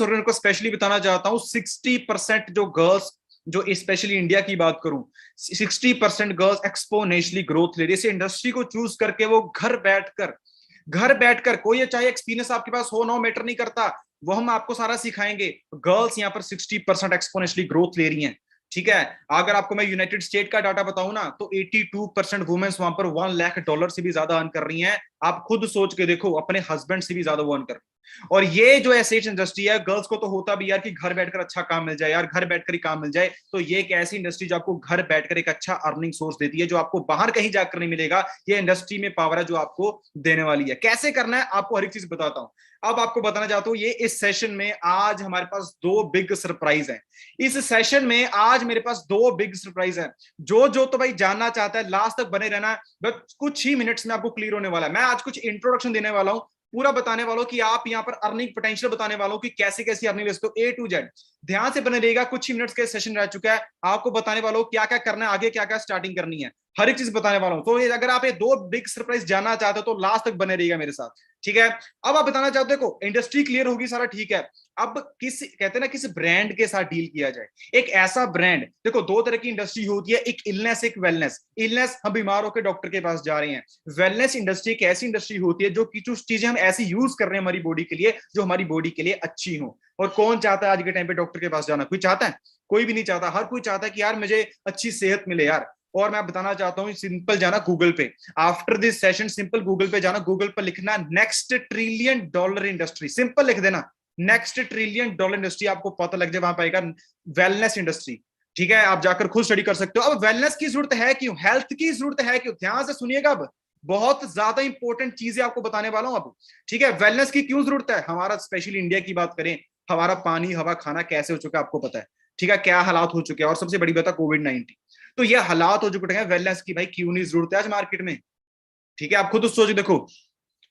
उनको स्पेशली बताना चाहता हूं, 60% जो गर्ल्स, जो स्पेशली इंडिया की बात करूं, 60% गर्ल्स एक्सपोनेंशियली ग्रोथ ले रही है इस इंडस्ट्री को चूज करके। वो घर बैठकर कोई चाहे एक्सपीरियंस आपके पास हो ना हो मैटर नहीं करता, वो हम आपको सारा सिखाएंगे। गर्ल्स यहाँ पर 60% एक्सपोनेंशियली ग्रोथ ले रही हैं, ठीक है। अगर आपको मैं यूनाइटेड स्टेट का डाटा बताऊं ना तो 82% वुमेन्स वहां पर $1 लाख से भी ज्यादा अर्न कर रही हैं। आप खुद सोच के देखो, अपने हस्बैंड से भी ज्यादा वो अर्न कर रही हैं। और ये जो ऐसी इंडस्ट्री है, गर्ल्स को तो होता भी यार कि घर बैठकर अच्छा काम मिल जाए, यार घर बैठकर ही काम मिल जाए, तो ये एक ऐसी इंडस्ट्री जो आपको घर बैठकर एक अच्छा अर्निंग सोर्स देती है, जो आपको बाहर कहीं जाकर नहीं मिलेगा। ये इंडस्ट्री में पावर है जो आपको देने वाली है। कैसे करना है आपको हर एक चीज बताता हूं। अब आपको बताना चाहता हूं, ये इस सेशन में आज हमारे पास 2 बिग सरप्राइज हैं। इस सेशन में आज मेरे पास 2 बिग सरप्राइज हैं। जो तो भाई जानना चाहता है लास्ट तक बने रहना, बस कुछ ही मिनट्स में आपको क्लियर होने वाला है। मैं आज कुछ इंट्रोडक्शन देने वाला हूं, पूरा बताने वालों कि आप यहाँ पर अर्निंग पोटेंशियल बताने वालों कि कैसे कैसे अर्निंग ले सकते हो, A to Z। ध्यान से बने रहेगा, कुछ ही मिनट्स के सेशन रह चुका है, आपको बताने वालों क्या क्या करना है, आगे क्या क्या स्टार्टिंग करनी है, हर एक चीज बताने वाला हूं। तो अगर आप ये 2 बिग सरप्राइज जानना चाहते हो तो लास्ट तक बने रहिएगा मेरे साथ, ठीक है। अब आप बताना चाहते हो, देखो इंडस्ट्री क्लियर होगी, सारा ठीक है। अब किस कहते हैं ना, किस ब्रांड के साथ डील किया जाए, एक ऐसा ब्रांड। देखो 2 तरह की इंडस्ट्री होती है, एक इलनेस, एक वेलनेस। इलनेस हम बीमार होकर डॉक्टर के पास जा रहे हैं, वेलनेस इंडस्ट्री एक ऐसी इंडस्ट्री होती है जो कुछ चीजें हम ऐसी यूज कर रहे हैं हमारी बॉडी के लिए जो हमारी बॉडी के लिए अच्छी हो। और कौन चाहता है आज के टाइम पे डॉक्टर के पास जाना, कोई चाहता है? कोई भी नहीं चाहता। हर कोई चाहता है कि यार मुझे अच्छी सेहत मिले यार। और मैं बताना चाहता हूं, सिंपल जाना गूगल पे, after this session simple Google पे जाना, गूगल पर लिखना नेक्स्ट $1 ट्रिलियन इंडस्ट्री, सिंपल लिख देना नेक्स्ट $1 ट्रिलियन इंडस्ट्री, आपको पता लग जाए, वहां पाएगा वेलनेस इंडस्ट्री, ठीक है। आप जाकर खुद स्टडी कर सकते हो। अब वेलनेस की जरूरत है क्यों, हेल्थ की जरूरत है क्यों, ध्यान से सुनिएगा। अब बहुत ज्यादा इंपॉर्टेंट चीजें आपको बताने वाला हूं अब, ठीक है। वेलनेस की क्यों जरूरत है, हमारा स्पेशली इंडिया की बात करें, हमारा पानी हवा खाना कैसे हो चुका है आपको पता है, ठीक है, क्या हालात हो चुके हैं। और सबसे बड़ी बात है कोविड-19, तो ये हालात हो चुके हैं वेलनेस की, भाई क्यों नहीं जरूरत है आज मार्केट में, ठीक है। आप खुद सोच देखो।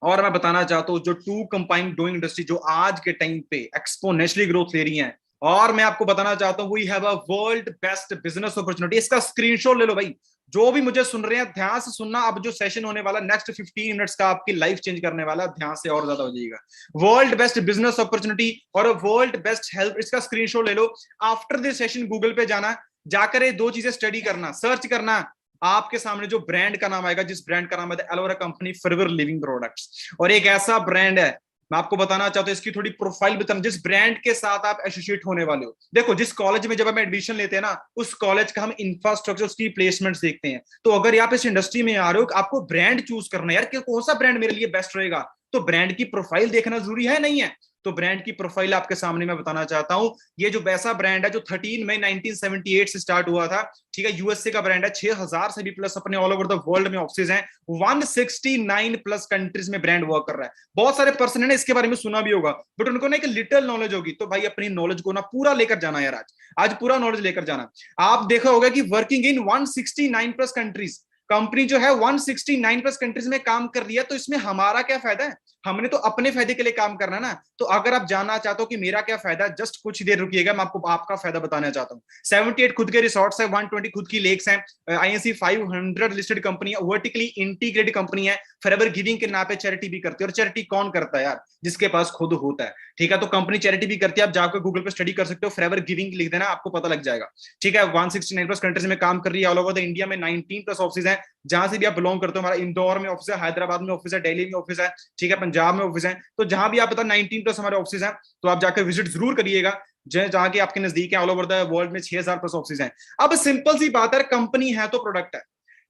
और मैं बताना चाहता हूं, जो 2 कंबाइंड डूइंग इंडस्ट्री जो आज के टाइम पे एक्सपोनेंशियली ग्रोथ ले रही हैं, और मैं आपको बताना चाहता हूं, we have a world best business opportunity. इसका स्क्रीनशॉट ले लो भाई, जो भी मुझे सुन रहे हैं ध्यान से सुनना। अब जो सेशन होने वाला नेक्स्ट 15 मिनट्स का आपकी लाइफ चेंज करने वाला, ध्यान से और ज्यादा हो जाएगा। वर्ल्ड बेस्ट बिजनेस अपॉर्चुनिटी और वर्ल्ड बेस्ट हेल्थ, इसका स्क्रीनशॉट ले लो। आफ्टर दिस सेशन गूगल पे जाना, जाकर ये 2 चीजें स्टडी करना, सर्च करना, आपके सामने जो ब्रांड का नाम आएगा, जिस ब्रांड का नाम है aloe vera company forever living products. और एक ऐसा ब्रांड है, मैं आपको बताना चाहता हूं, इसकी थोड़ी प्रोफाइल बताना, जिस ब्रांड के साथ आप एसोसिएट होने वाले हो। देखो जिस कॉलेज में जब हम एडमिशन लेते हैं ना, उस कॉलेज का हम इंफ्रास्ट्रक्चर, उसकी प्लेसमेंट्स देखते हैं। तो अगर आप इस इंडस्ट्री में आ रहे हो, आपको ब्रांड चूज करना है यार कि कौन सा ब्रांड मेरे लिए बेस्ट रहेगा, तो ब्रांड की प्रोफाइल देखना जरूरी है नहीं है। तो ब्रांड की प्रोफाइल आपके सामने मैं बताना चाहता हूं। ये जो वैसा ब्रांड है जो 13 मई 1978 से स्टार्ट हुआ था, ठीक है, यूएसए का ब्रांड है, 6000 से भी प्लस अपने ऑल ओवर द वर्ल्ड में ऑफिसेज हैं, 169 प्लस कंट्रीज में ब्रांड वर्क कर रहा है। बहुत सारे पर्सन ने इसके बारे में सुना भी होगा, बट उनको ना एक लिटिल नॉलेज होगी। तो भाई अपनी नॉलेज को ना पूरा लेकर जाना यार, आज पूरा नॉलेज लेकर जाना। आप देखा होगा कि working in 169 plus countries, company जो है 169 प्लस कंट्रीज में काम कर रही है। तो इसमें हमारा क्या फायदा है, हमने तो अपने फायदे के लिए काम करना ना। तो अगर आप जानना चाहते हो कि मेरा क्या फायदा है, जस्ट कुछ देर रुकिएगा, मैं आपको आपका फायदा बताना चाहता हूँ। 78 खुद के रिसोर्ट्स है, 120 खुद की लेक्स हैं, INC 500 लिस्टेड कंपनी है, वर्टिकली इंटीग्रेटेड कंपनी है, फॉरएवर गिविंग के नाम पे चैरिटी भी करती है। और चैरिटी कौन करता है यार, जिसके पास खुद होता है, ठीक है। तो कंपनी चैरिटी भी करती है, आप जाकर गूगल पे स्टडी कर सकते हो, फॉरएवर गिविंग लिख देना, आपको पता लग जाएगा, ठीक है। 169 प्लस कंट्रीज में काम कर रही है, ऑल ओवर द इंडिया में 19 प्लस ऑफिस है, जहां से भी आप बिलोंग करते हो। हमारा इंदौर में ऑफिस है, हैदराबाद में ऑफिस है, दिल्ली में ऑफिस है, ठीक है, पंजाब में ऑफिस है। तो जहां भी आप पता 19 प्लस हमारे ऑफिस हैं, तो आप जाकर विजिट जरूर करिएगा। जहाँ की आपके नजदीक है, ऑल ओवर द वर्ल्ड में 6000 प्लस ऑफिस हैं। अब सिंपल सी बात है, कंपनी है तो प्रोडक्ट है,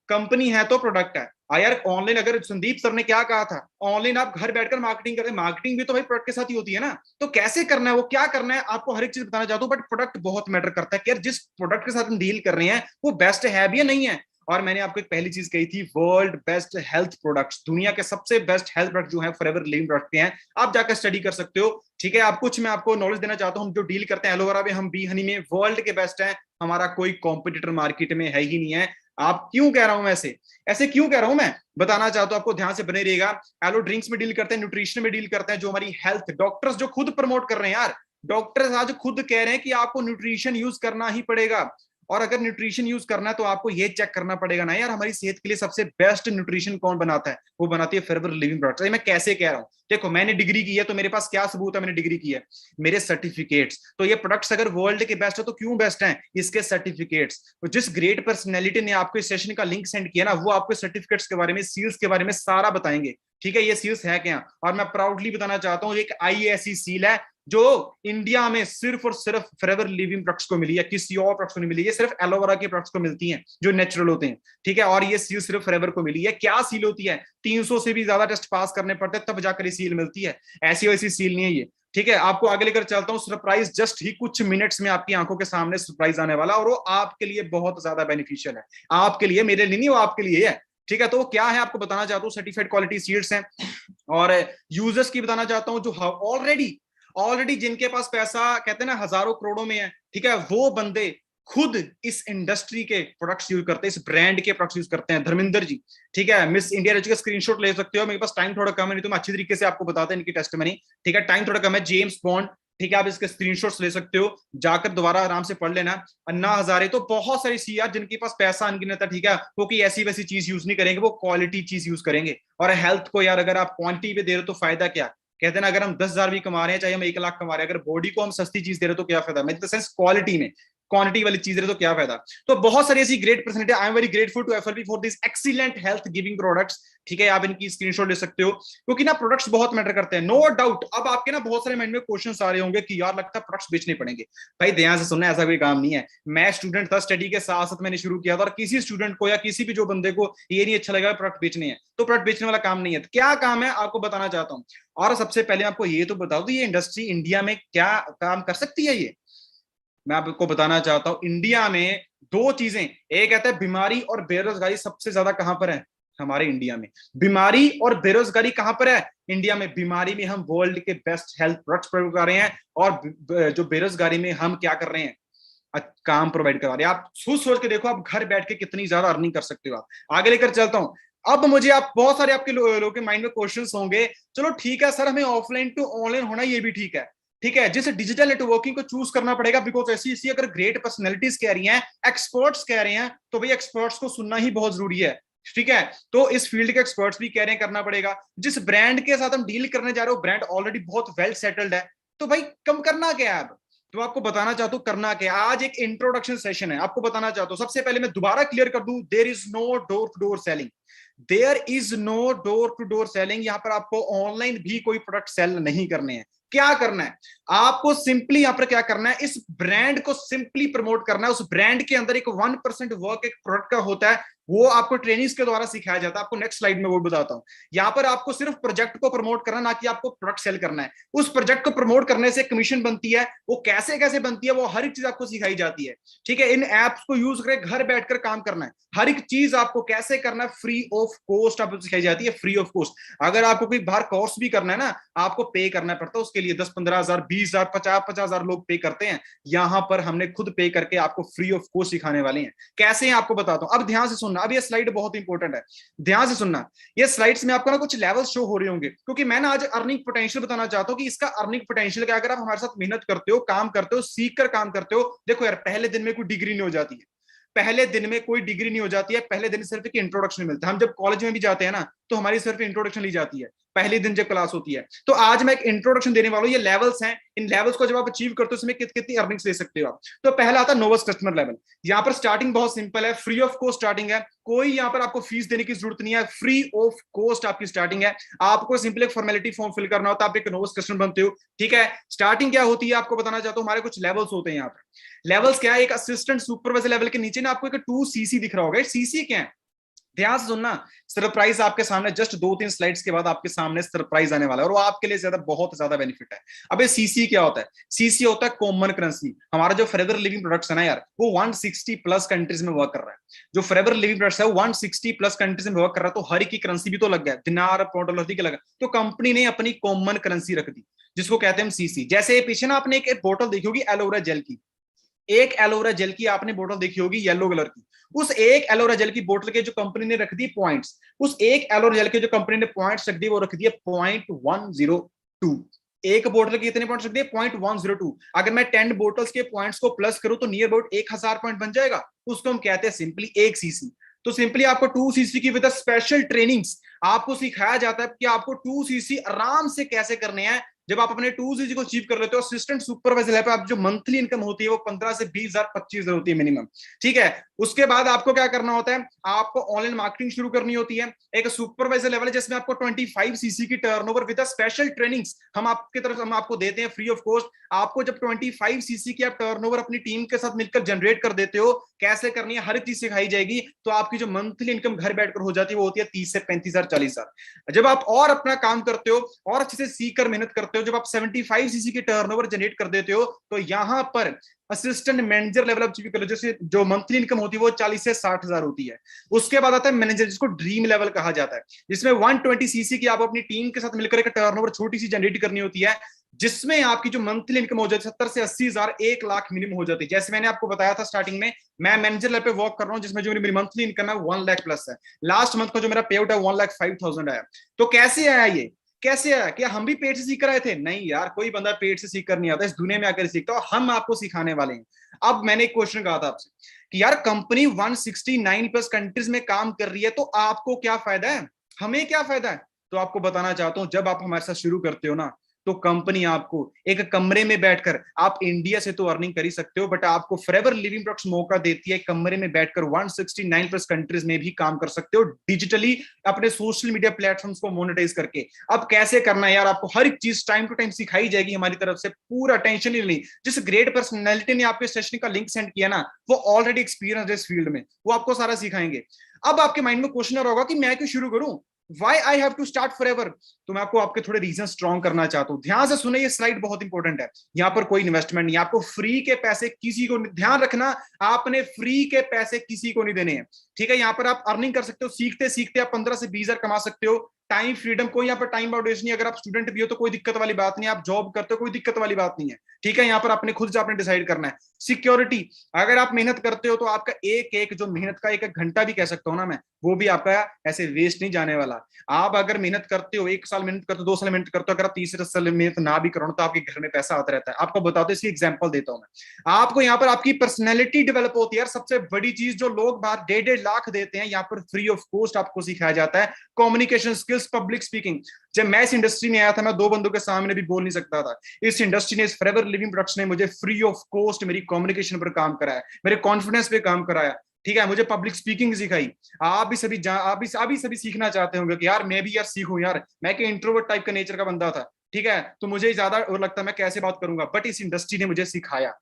कंपनी है तो प्रोडक्ट है। यार ऑनलाइन, अगर संदीप सर ने क्या कहा था, ऑनलाइन आप घर बैठकर मार्केटिंग करें, मार्केटिंग भी तो भाई प्रोडक्ट के साथ ही होती है ना। तो कैसे करना है, वो क्या करना है, आपको हर एक चीज बताना चाहता हूँ, बट प्रोडक्ट बहुत मैटर करता है कि यार जिस प्रोडक्ट के साथ हम डील कर रहे हैं वो बेस्ट है भी या नहीं है। और मैंने आपको एक पहली चीज कही थी, वर्ल्ड बेस्ट हेल्थ प्रोडक्ट्स, दुनिया के सबसे बेस्ट हेल्थ प्रोडक्ट जो है फॉरएवर लिविंग प्रोडक्ट के हैं, आप जाकर स्टडी कर सकते हो। ठीक है, आप कुछ मैं आपको नॉलेज देना चाहता हूँ, हम जो डील करते हैं एलोवेरा में, हम बी हनी में वर्ल्ड के बेस्ट हैं, हमारा कोई कॉम्पिटिटर मार्केट में है ही नहीं है। आप क्यों कह रहा हूं ऐसे, ऐसे क्यों कह रहा हूं मैं बताना चाहता हूं आपको, ध्यान से बने रहिएगा। एलो ड्रिंक्स में डील करते हैं, न्यूट्रिशन में डील करते हैं, जो हमारी हेल्थ, डॉक्टर्स जो खुद प्रमोट कर रहे हैं यार, डॉक्टर्स आज खुद कह रहे हैं कि आपको न्यूट्रिशन यूज करना ही पड़ेगा। और अगर न्यूट्रिशन यूज करना है तो आपको ये चेक करना पड़ेगा ना यार, हमारी सेहत के लिए सबसे बेस्ट न्यूट्रिशन कौन बनाता है, वो बनाती है फॉरएवर लिविंग प्रोडक्ट्स। मैं कैसे कह रहा हूं, देखो मैंने डिग्री की है तो मेरे पास क्या सबूत है, मैंने डिग्री की है, मेरे सर्टिफिकेट्स। तो ये प्रोडक्ट्स अगर वर्ल्ड के बेस्ट है तो क्यों बेस्ट हैं, इसके सर्टिफिकेट्स। तो जिस ग्रेट पर्सनैलिटी ने आपको इस सेशन का लिंक सेंड किया ना, वो आपको सर्टिफिकेट्स के बारे में, सील्स के बारे में सारा बताएंगे। ठीक है, ये सील्स है क्या, और मैं प्राउडली बताना चाहता हूँ, एक IASE सील है जो इंडिया में सिर्फ और सिर्फ फॉरएवर लिविंग प्रोडक्ट्स को मिली है, किसी और प्रोडक्ट्स को नहीं मिली। ये सिर्फ एलोवेरा के प्रोडक्ट्स को मिलती हैं जो नेचुरल होते हैं। ठीक है, और ये सील सिर्फ फॉरएवर को मिली है। क्या सील होती है, 300 से भी ज्यादा टेस्ट पास करने पड़ते हैं तब जाकर ये सील मिलती है, ऐसी वैसी सील नहीं है ये। ठीक है, आपको आगे लेकर चलता हूँ, सरप्राइज जस्ट ही कुछ मिनट्स में आपकी आंखों के सामने सरप्राइज आने वाला, और वो आपके लिए बहुत ज्यादा बेनिफिशियल है, आपके लिए, मेरे लिए नहीं, वो आपके लिए है। ठीक है, तो वो क्या है आपको बताना चाहता हूँ, सर्टिफाइड क्वालिटी सीड्स हैं, और यूजर्स की बताना चाहता हूँ जो ऑलरेडी जिनके पास पैसा कहते हैं ना हजारों करोड़ों में है। ठीक है, वो बंदे खुद इस इंडस्ट्री के प्रोडक्ट्स यूज करते हैं, इस ब्रांड के प्रोडक्ट्स यूज करते हैं। धर्मेंद्र जी, ठीक है, मिस इंडिया का स्क्रीनशॉट ले सकते हो, मेरे पास टाइम थोड़ा कम है, नहीं तो मैं अच्छी तरीके से आपको बताता इनकी टेस्टमनी। ठीक है, टाइम थोड़ा कम है। जेम्स बॉन्ड, ठीक है, आप इसके स्क्रीनशॉट्स ले सकते हो, जाकर दोबारा आराम से पढ़ लेना। अन्ना हजारे, तो बहुत सारी सीआर जिनके पास पैसा अनगिनत है। ठीक है, वो की ऐसी वैसी चीज यूज नहीं करेंगे, वो क्वालिटी चीज यूज करेंगे। और हेल्थ को यार अगर आप क्वांटिटी पे दे रहे हो तो फायदा क्या, कहते हैं ना, अगर हम 10,000 भी कमा रहे हैं, चाहे हम 1 लाख कमा रहे हैं, अगर बॉडी को हम सस्ती चीज दे रहे हो तो क्या फायदा, मतलब सेंस क्वालिटी में, क्वांटिटी वाली चीज रहे तो क्या फायदा। तो बहुत सारी ऐसी great personality, I am very grateful to FLB for this excellent health giving products. ठीक है, आप इनकी स्क्रीनशॉट ले सकते हो, क्योंकि ना प्रोडक्ट्स बहुत मैटर करते हैं, नो डाउट। अब आपके ना बहुत सारे माइंड में क्वेश्चंस आ रहे होंगे कि यार लगता है प्रोडक्ट्स बेचने पड़ेंगे। भाई ध्यान से सुनना, ऐसा कोई काम नहीं है। मैं स्टूडेंट था, स्टडी के साथ साथ मैंने शुरू किया था, और किसी स्टूडेंट को या किसी भी जो बंदे को ये नहीं अच्छा लगा प्रोडक्ट बेचने हैं, तो प्रोडक्ट बेचने वाला काम नहीं है। तो क्या काम है आपको बताना चाहता हूँ। और सबसे पहले आपको ये तो बता दो, ये इंडस्ट्री इंडिया में क्या काम कर सकती है। ये मैं आपको बताना चाहता हूं, इंडिया में दो चीजें, एक कहता है बीमारी और बेरोजगारी सबसे ज्यादा कहां पर है, हमारे इंडिया में। बीमारी और बेरोजगारी कहां पर है, इंडिया में। बीमारी में हम वर्ल्ड के बेस्ट हेल्थ प्रोडक्ट्स प्रोवाइड कर रहे हैं, और जो बेरोजगारी में हम क्या कर रहे हैं, काम प्रोवाइड करवा रहे हैं। आप सोच के देखो, आप घर बैठ के कितनी ज्यादा अर्निंग कर सकते हो। आप आगे लेकर चलता हूं। अब मुझे आप बहुत सारे आपके लोगों के माइंड में क्वेश्चंस होंगे, चलो ठीक है सर, हमें ऑफलाइन टू ऑनलाइन होना ये भी ठीक है। ठीक है, जिसे डिजिटल नेटवर्किंग को चूज करना पड़ेगा, बिकॉज ऐसी अगर ग्रेट पर्सनैलिटीज कह रही हैं, एक्सपर्ट्स कह रहे हैं, तो भाई एक्सपर्ट्स को सुनना ही बहुत जरूरी है। ठीक है, तो इस फील्ड के एक्सपर्ट्स भी कह रहे हैं करना पड़ेगा। जिस ब्रांड के साथ हम डील करने जा रहे हो, ब्रांड ऑलरेडी बहुत वेल सेटल्ड है, तो भाई कम करना क्या है अब। तो आपको बताना चाहता हूं करना क्या। आज एक इंट्रोडक्शन सेशन है, आपको बताना चाहता हूं, सबसे पहले मैं दोबारा क्लियर कर दूं, there is no door to door selling, there is no door to door selling. यहां पर आपको ऑनलाइन भी कोई प्रोडक्ट सेल नहीं करने हैं। क्या करना है आपको, सिंपली यहां पर क्या करना है, इस ब्रांड को सिंपली प्रमोट करना है। उस ब्रांड के अंदर एक 1% वर्क एक प्रोडक्ट का होता है, वो आपको ट्रेनिंग्स के द्वारा सिखाया जाता है। आपको नेक्स्ट स्लाइड में वो बताता हूं। यहां पर आपको सिर्फ प्रोजेक्ट को प्रमोट करना, ना कि आपको प्रोडक्ट सेल करना है। उस प्रोजेक्ट को प्रमोट करने से कमीशन बनती है, वो कैसे कैसे बनती है, वो हर एक चीज आपको सिखाई जाती है। ठीक है, इन एप्स को यूज करके घर बैठकर काम करना है, हर एक चीज आपको कैसे करना है, फ्री ऑफ कॉस्ट आपको सिखाई जाती है, फ्री ऑफ कॉस्ट। अगर आपको कोई बाहर कोर्स भी करना है ना, आपको पे करना पड़ता है उसके लिए, 10-15 हजार, 20 हजार, 50 हजार लोग पे करते हैं। यहां पर हमने खुद पे करके आपको फ्री ऑफ कॉस्ट सिखाने वाले हैं। कैसे हैं आपको बताता हूं, अब ध्यान से सुनना। अब ये स्लाइड बहुत इंपॉर्टेंट है, ध्यान से सुनना। ये स्लाइड्स में आपको ना कुछ लेवल शो हो रहे होंगे, क्योंकि मैं ना आज अर्निंग पोटेंशियल बताना चाहता हूं कि इसका अर्निंग पोटेंशियल क्या। अगर आप हमारे साथ मेहनत करते हो, काम करते हो, सीख कर काम करते हो, देखो यार पहले दिन में कोई डिग्री नहीं हो जाती है, पहले दिन में कोई डिग्री नहीं हो जाती है, पहले दिन सिर्फ एक इंट्रोडक्शन मिलता है। हम जब कॉलेज में भी जाते हैं ना, तो हमारी सिर्फ इंट्रोडक्शन ली जाती है पहले दिन जब क्लास होती है। तो आज मैं एक इंट्रोडक्शन देने वाला हूं, ये लेवल्स हैं, इन लेवल्स को जब आप अचीव करते हो उसमें कितनी अर्निंग्स ले सकते हो आप। तो पहला आता है नोवास कस्टमर लेवल। यहाँ पर स्टार्टिंग बहुत सिंपल है, फ्री ऑफ कॉस्ट स्टार्टिंग है, कोई यहाँ पर आपको फीस देने की जरूरत नहीं है, फ्री ऑफ कॉस्ट आपकी स्टार्टिंग है। आपको सिंपल एक फॉर्मेलिटी फॉर्म फिल करना होता है, आप एक नोवास कस्टमर बनते हो, ठीक है। स्टार्टिंग क्या होती है आपको बताना चाहता हूँ, हमारे कुछ लेवल्स होते हैं यहाँ पर। लेवल्स क्या है, एक असिस्टेंट सुपरवाइजर लेवल के नीचे ना आपको एक 2cc दिख रहा होगा। सीसी क्या है, ध्यान से सुनना, सरप्राइज आपके सामने, जस्ट 2-3 स्लाइड्स के बाद आपके सामने सरप्राइज आने वाला है, और वो आपके लिए ज्यादा बहुत ज्यादा बेनिफिट है। अबे सीसी क्या होता है, सीसी होता है कॉमन करेंसी। हमारा जो फॉरएवर लिविंग प्रोडक्ट्स है ना यार, वो 160 प्लस कंट्रीज में वर्क कर रहा है। जो फॉरएवर लिविंग प्रोडक्ट्स है वो 160 प्लस कंट्रीज में वर्क कर रहा है, तो हर एक की करेंसी भी तो लग गया, दिनार पाउंड डॉलर लगा, तो कंपनी ने अपनी कॉमन करेंसी रख दी, जिसको कहते हैं सीसी। जैसे पीछे ना आपने एक बोतल देखी होगी एलोवेरा जेल की, एक एलोवेरा जेल की आपने बोतल देखी होगी येलो कलर की, उस एक एलोवेरा जेल की बोतल के जो कंपनी ने रख दी पॉइंट्स, उस एक एलोवेरा जेल के जो कंपनी ने पॉइंट्स रख दिए वो रख दिए 0.102। एक बोतल के इतने पॉइंट्स रख दिए 0.102। अगर मैं 10 बोतल्स के पॉइंट्स को प्लस करूं तो नियर अबाउट 1000 पॉइंट बन जाएगा, उसको हम कहते हैं सिंपली 1cc। तो सिंपली आपको 2cc की विद स्पेशल ट्रेनिंग्स आपको सिखाया जाता है कि आपको 2cc आराम से कैसे करने हैं। जब आप अपने 2cc को अचीव कर लेते हो, असिस्टेंट सुपरवाइजर पे आप जो मंथली इनकम होती है वो 15 से 20,000 25,000 होती है मिनिमम, ठीक है। उसके बाद आपको क्या करना होता है, आपको ऑनलाइन मार्केटिंग शुरू करनी होती है। एक सुपरवाइजर लेवल है जिसमें आपको 25cc की टर्नओवर विद स्पेशल ट्रेनिंग्स हम आपके तरफ हम आपको देते हैं फ्री ऑफ कॉस्ट। आपको जब 25cc की आप टर्नओवर अपनी टीम के साथ मिलकर जनरेट कर देते हो, कैसे करनी है हर चीज सिखाई जाएगी, तो आपकी जो मंथली इनकम घर बैठकर हो जाती है वो होती है 30 से 35,000 40,000। जब आप और अपना काम करते हो और अच्छे से सीख कर मेहनत करते हो, जब आप 75cc की टर्नओवर जनरेट कर देते हो, तो यहां पर असिस्टेंट मैनेजर लेवल अचीव कर लो, जैसे जो मंथली इनकम होती है वो 40 से 60,000 होती है। उसके बाद आता है मैनेजर, जिसको ड्रीम लेवल कहा जाता है, जिसमें 120cc की आप अपनी टीम के साथ मिलकर एक टर्नओवर छोटी सी जनरेट करनी होती है, जिसमें आपकी जो मंथली इनकम हो जाती है 70 से 80,000 1 लाख मिनिमम हो जाती है। जैसे मैंने आपको बताया था स्टार्टिंग में, मैं मैनेजर लेवल पे वर्क कर रहा हूं, जिसमें जो मेरी मंथली इनकम है 1 लाख प्लस है। लास्ट मंथ का जो मेरा पे आउट है 1,05,000 आया। तो कैसे आया ये, कैसे आया? क्या हम भी पेट से सीख कर आए थे? नहीं यार, कोई बंदा पेट से सीख कर नहीं आता, इस दुनिया में आकर सीखता, और हम आपको सिखाने वाले हैं। अब मैंने एक क्वेश्चन कहा था आपसे कि यार कंपनी 169 प्लस कंट्रीज में काम कर रही है, तो आपको क्या फायदा है, हमें क्या फायदा है? तो आपको बताना चाहता हूं, जब आप हमारे साथ शुरू करते हो ना, तो कंपनी आपको एक कमरे में बैठकर, आप इंडिया से तो अर्निंग कर ही सकते हो, बट आपको फॉरएवर लिविंग प्रोडक्ट्स मौका देती है कमरे में बैठकर 169 प्लस कंट्रीज में भी काम कर सकते हो डिजिटली, अपने सोशल मीडिया प्लेटफॉर्म्स को मोनेटाइज करके। अब कैसे करना है यार, आपको हर एक चीज टाइम टू टाइम सिखाई जाएगी हमारी तरफ से, पूरा टेंशन ही नहीं। जिस ग्रेट पर्सनैलिटी ने आपके सेशन का लिंक सेंड किया ना, वो ऑलरेडी एक्सपीरियंस है इस फील्ड में, वो आपको सारा सिखाएंगे। अब आपके माइंड में क्वेश्चन होगा कि मैं क्यों शुरू करूं, Why I have to start forever? तो मैं आपको आपके थोड़े रीजन स्ट्रॉन्ग करना चाहता हूं। ध्यान से सुने, ये स्लाइड बहुत इंपॉर्टेंट है। यहाँ पर कोई इन्वेस्टमेंट नहीं, आपको फ्री के पैसे किसी को, ध्यान रखना, आपने फ्री के पैसे किसी को नहीं देने हैं, ठीक है। यहाँ पर आप अर्निंग कर सकते हो, सीखते सीखते आप 15 से 20,000 कमा सकते हो। टाइम फ्रीडम, कोई यहाँ पर टाइम बाउंडेशन नहीं। अगर आप स्टूडेंट भी हो तो कोई दिक्कत वाली बात नहीं है, आप जॉब करते हो कोई दिक्कत वाली बात नहीं है, ठीक है। यहाँ पर आपने खुद से आपने डिसाइड करना है। सिक्योरिटी, अगर आप मेहनत करते हो तो आपका एक एक जो मेहनत का एक घंटा भी कह सकता हूँ ना मैं, वो भी आपका ऐसे वेस्ट नहीं जाने वाला। आप अगर मेहनत करते हो, 1 साल मेहनत करते हो, 2 साल मेहनत करते हो, अगर आप तीसरे साल मेहनत ना भी करो तो आपके घर में पैसा आता रहता है। आपको बताते इसकी एग्जांपल देता हूं मैं आपको। यहाँ पर आपकी पर्सनैलिटी डेवलप होती है यार, सबसे बड़ी चीज जो लोग बाहर 1.5 लाख देते हैं, यहाँ पर फ्री ऑफ कॉस्ट आपको सिखाया जाता है कम्युनिकेशन स्किल्स, पब्लिक स्पीकिंग। जब मैं इस इंडस्ट्री में आया था, मैं 2 बंदों के सामने भी बोल नहीं सकता था। इस इंडस्ट्री ने, इस फॉरएवर लिविंग प्रोडक्ट्स ने मुझे फ्री ऑफ कॉस्ट मेरी कम्युनिकेशन पर काम कराया, मेरे कॉन्फिडेंस पे काम कराया, ठीक है। मुझे पब्लिक स्पीकिंग सिखाई। आप भी सभी सीखना चाहते होंगे कि यार मैं भी यार सीखूं यार, मैं कि इंट्रोवर्ट टाइप का नेचर का बंदा था, ठीक है, तो मुझे ज्यादा और लगता है मैं कैसे बात करूंगा, बट इस इंडस्ट्री ने मुझे सिखाया,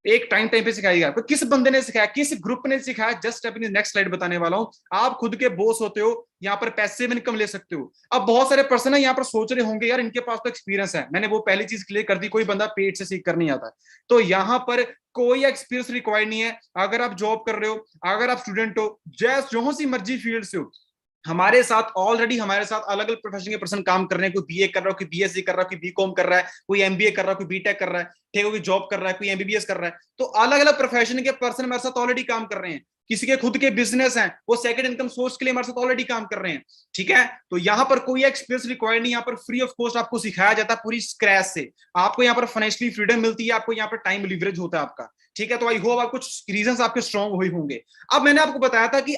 एक टाइम पे सिखाएगा। तो किस बंदे ने सिखाया, किस ग्रुप ने सिखाया, जस्ट अपनी नेक्स्ट स्लाइड बताने वाला हूं। आप खुद के बॉस होते हो, यहाँ पर पैसिव इनकम ले सकते हो। अब बहुत सारे पर्सन है यहाँ पर सोच रहे होंगे यार इनके पास तो एक्सपीरियंस है, मैंने वो पहली चीज क्लियर कर दी, कोई बंदा पेट से सीख कर नहीं आता। तो यहाँ पर कोई एक्सपीरियंस रिक्वायर्ड नहीं है। अगर आप जॉब कर रहे हो, अगर आप स्टूडेंट हो, जो सी मर्जी फील्ड से हो, हमारे साथ ऑलरेडी हमारे साथ अलग अलग प्रोफेशन के पर्सन काम कर रहे हैं। कोई बीए कर रहा है, कोई बीएससी कर रहा है, कोई बीकॉम कर रहा है, कोई एमबीए कर रहा है, कोई बीटेक कर रहा है, ठीक है, कोई जॉब कर रहा है, कोई एमबीबीएस कर रहा है। तो अलग अलग प्रोफेशन के पर्सन हमारे साथ ऑलरेडी काम कर रहे हैं। किसी के खुद के बिजनेस हैं, वो सेकंड इनकम सोर्स के लिए हमारे साथ ऑलरेडी काम कर रहे हैं, ठीक है। तो यहाँ पर कोई एक्सपीरियंस रिक्वायर्ड नहीं, यहाँ पर फ्री ऑफ कॉस्ट आपको सिखाया जाता है पूरी स्क्रैच से। आपको यहाँ पर फाइनेंशियली फ्रीडम मिलती है, आपको यहाँ पर टाइम लिवरेज होता है आपका, ठीक है। तो आई होप आप कुछ रीजंस आपके स्ट्रॉन्ग हुए होंगे। अब मैंने आपको बताया था कि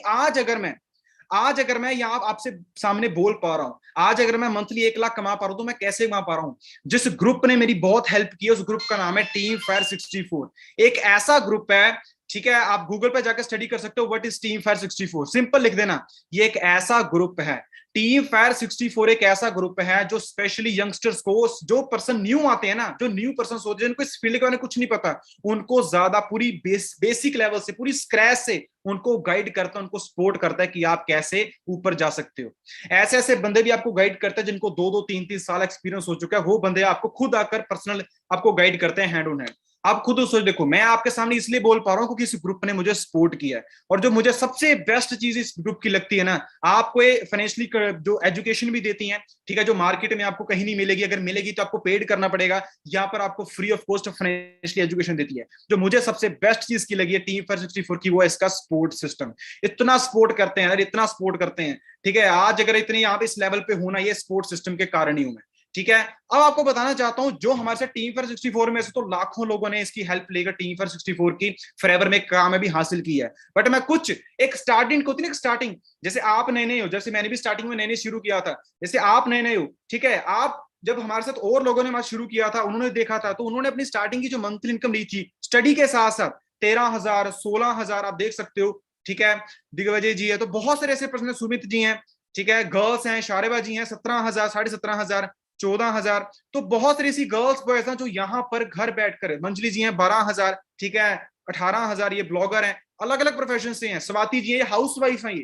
आज अगर मैं यहाँ आपसे सामने बोल पा रहा हूँ, आज अगर मैं मंथली 1 लाख कमा पा रहा हूँ, तो मैं कैसे कमा पा रहा हूँ? जिस ग्रुप ने मेरी बहुत हेल्प की है, उस ग्रुप का नाम है टीम फायर 64। एक ऐसा ग्रुप है, ठीक है, आप गूगल पे जाकर स्टडी कर सकते हो, what is team fire 64, simple लिख देना। ये एक ऐसा ग्रुप है, टीम फायर 64 एक ऐसा ग्रुप है जो स्पेशली यंगस्टर्स को, जो पर्सन न्यू आते हैं ना, जो न्यू पर्सन होते हैं जिनको इस फील्ड के बारे में कुछ नहीं पता, उनको ज्यादा पूरी बेसिक लेवल से, पूरी स्क्रैच से उनको गाइड करता है, उनको सपोर्ट करता है कि आप कैसे ऊपर जा सकते हो। ऐसे ऐसे बंदे भी आपको गाइड करते हैं जिनको 2-2 3-3 साल एक्सपीरियंस हो चुका है, वो बंदे आपको खुद आकर पर्सनल आपको गाइड करते हैं हैंड ऑन हैंड। आप खुद सोच देखो, मैं आपके सामने इसलिए बोल पा रहा हूं क्योंकि इस ग्रुप ने मुझे सपोर्ट किया है। और जो मुझे सबसे बेस्ट चीज इस ग्रुप की लगती है ना, आपको फाइनेंशियली जो एजुकेशन भी देती है, ठीक है, जो मार्केट में आपको कहीं नहीं मिलेगी, अगर मिलेगी तो आपको पेड करना पड़ेगा, यहाँ पर आपको free of cost financially education देती है। जो मुझे सबसे बेस्ट चीज की लगी है टीम फायर 64 की, वो है इसका सपोर्ट सिस्टम। इतना सपोर्ट करते हैं यार, इतना सपोर्ट करते हैं, ठीक है। आज अगर इतनी यहाँ पे इस लेवल पे होना, ये सपोर्ट सिस्टम के कारण ही हूं मैं, ठीक है। अब आपको बताना चाहता हूं, जो हमारे साथ टीम फायर 64 में से तो लाखों लोगों ने इसकी हेल्प लेकर टीम फायर 64 की फॉरएवर में कामयाबी हासिल की है, बट मैं कुछ एक स्टार्टिंग होती है, स्टार्टिंग, जैसे आप नए नए हो, जैसे मैंने भी स्टार्टिंग में नए शुरू किया था, जैसे आप नए नए हो, ठीक है। आप जब हमारे साथ और लोगों ने शुरू किया था, उन्होंने देखा था, तो उन्होंने अपनी स्टार्टिंग की जो मंथली इनकम ली थी स्टडी के साथ साथ 13,000 16,000 आप देख सकते हो, ठीक है। दिग्विजय जी है, तो बहुत सारे ऐसे पर्सन, सुमित जी हैं, ठीक है, गर्ल्स हैं, शारेबा जी हैं, 17,000 17,500 14,000, तो बहुत सारी ऐसी गर्ल्स बॉयज हैं जो यहाँ पर घर बैठकर, मंजली जी हैं 12,000, ठीक है, 18,000, ये ब्लॉगर हैं, अलग अलग प्रोफेशन से हैं। स्वाति जी है, ये हाउस वाइफ है,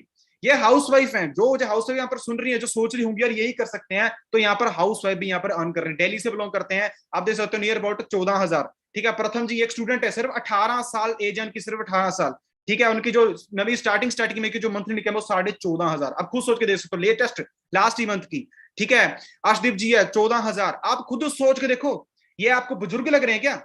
ये हाउस वाइफ हैं, जो हाउस वाइफ यहाँ पर सुन रही है, जो सोच रही होंगी यार यही कर सकते हैं, तो यहाँ पर हाउस वाइफ भी यहाँ पर अर्न कर रहे हैं, दिल्ली से बिलोंग करते हैं, आप देख सकते हो, नियर अबाउट 14,000, ठीक है। प्रथम जी एक स्टूडेंट है, सिर्फ 18 साल एज है उनकी, सिर्फ 18 साल, ठीक है। उनकी जो नवी स्टार्टिंग में की जो मंथली इनकम है वो 14,500, अब खुद सोच के देख सकते हो, लेटेस्ट लास्ट ही मंथ की, ठीक है। अर्शदीप जी है 14,000, आप खुद सोच के देखो, ये आपको बुजुर्ग लग रहे हैं क्या?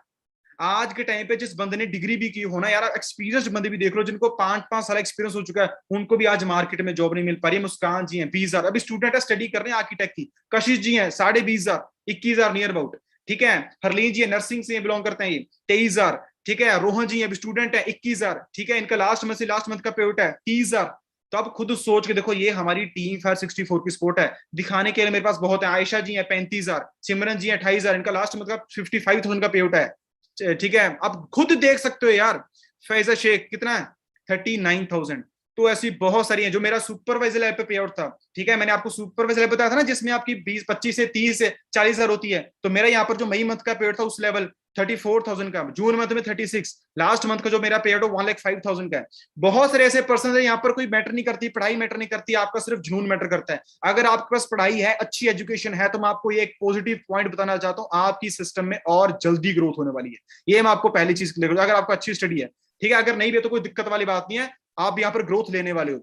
आज के टाइम पे जिस बंदे ने डिग्री भी की हो ना यार, एक्सपीरियंस बंदे भी देख लो, जिनको 5-5 साल एक्सपीरियंस हो चुका है, उनको भी आज मार्केट में जॉब नहीं मिल पा रही है। मुस्कान जी हैं 20,000, अभी स्टूडेंट है, स्टडी कर रहे हैं आर्किटेक्ट की। कशिश जी हैं 20,500 21,000 नियर अबाउट, ठीक है। हरलीन जी है, नर्सिंग से बिलोंग करते हैं, ये 23,000, ठीक है। रोहन जी अभी स्टूडेंट है 21,000, ठीक है, इनका लास्ट मंथ का पेमेंट है 30,000। तो आप खुद सोच के देखो, ये हमारी टीम फायर 64 की सपोर्ट है। दिखाने के लिए मेरे पास बहुत है, आयशा जी है 35,000, सिमरन जी है 28,000, इनका लास्ट मंथ का 55,000 का पेमेंट है, ठीक है। आप खुद देख सकते हो यार। फैजा शेख कितना है, 39,000। तो ऐसी बहुत सारी हैं। जो मेरा सुपरवाइजर लेवल पे पे आउट था, ठीक है, मैंने आपको सुपरवाइजर लेवल बताया था ना, जिसमें आपकी 25 से 30 से 40,000 होती है, तो मेरा यहाँ पर जो मई मंथ का पे आउट था उस लेवल 34,000 का, जून मंथ में 36, लास्ट मंथ का जो मेरा पे आउट 1,05,000 का है। बहुत सारे ऐसे पर्सन है, यहाँ पर कोई मैटर नहीं करती, पढ़ाई मैटर नहीं करती, आपका सिर्फ जुनून मैटर करता है। अगर आपके पास पढ़ाई है, अच्छी एजुकेशन है, तो मैं आपको ये एक पॉजिटिव पॉइंट बताना चाहता हूँ, आपकी सिस्टम में और जल्दी ग्रोथ होने वाली है। ये मैं आपको पहली चीज क्लियर करूँ, अगर आपको अच्छी स्टडी है, ठीक है, अगर नहीं भी है तो कोई दिक्कत वाली बात नहीं है, आप यहाँ पर ग्रोथ लेने वाले हो।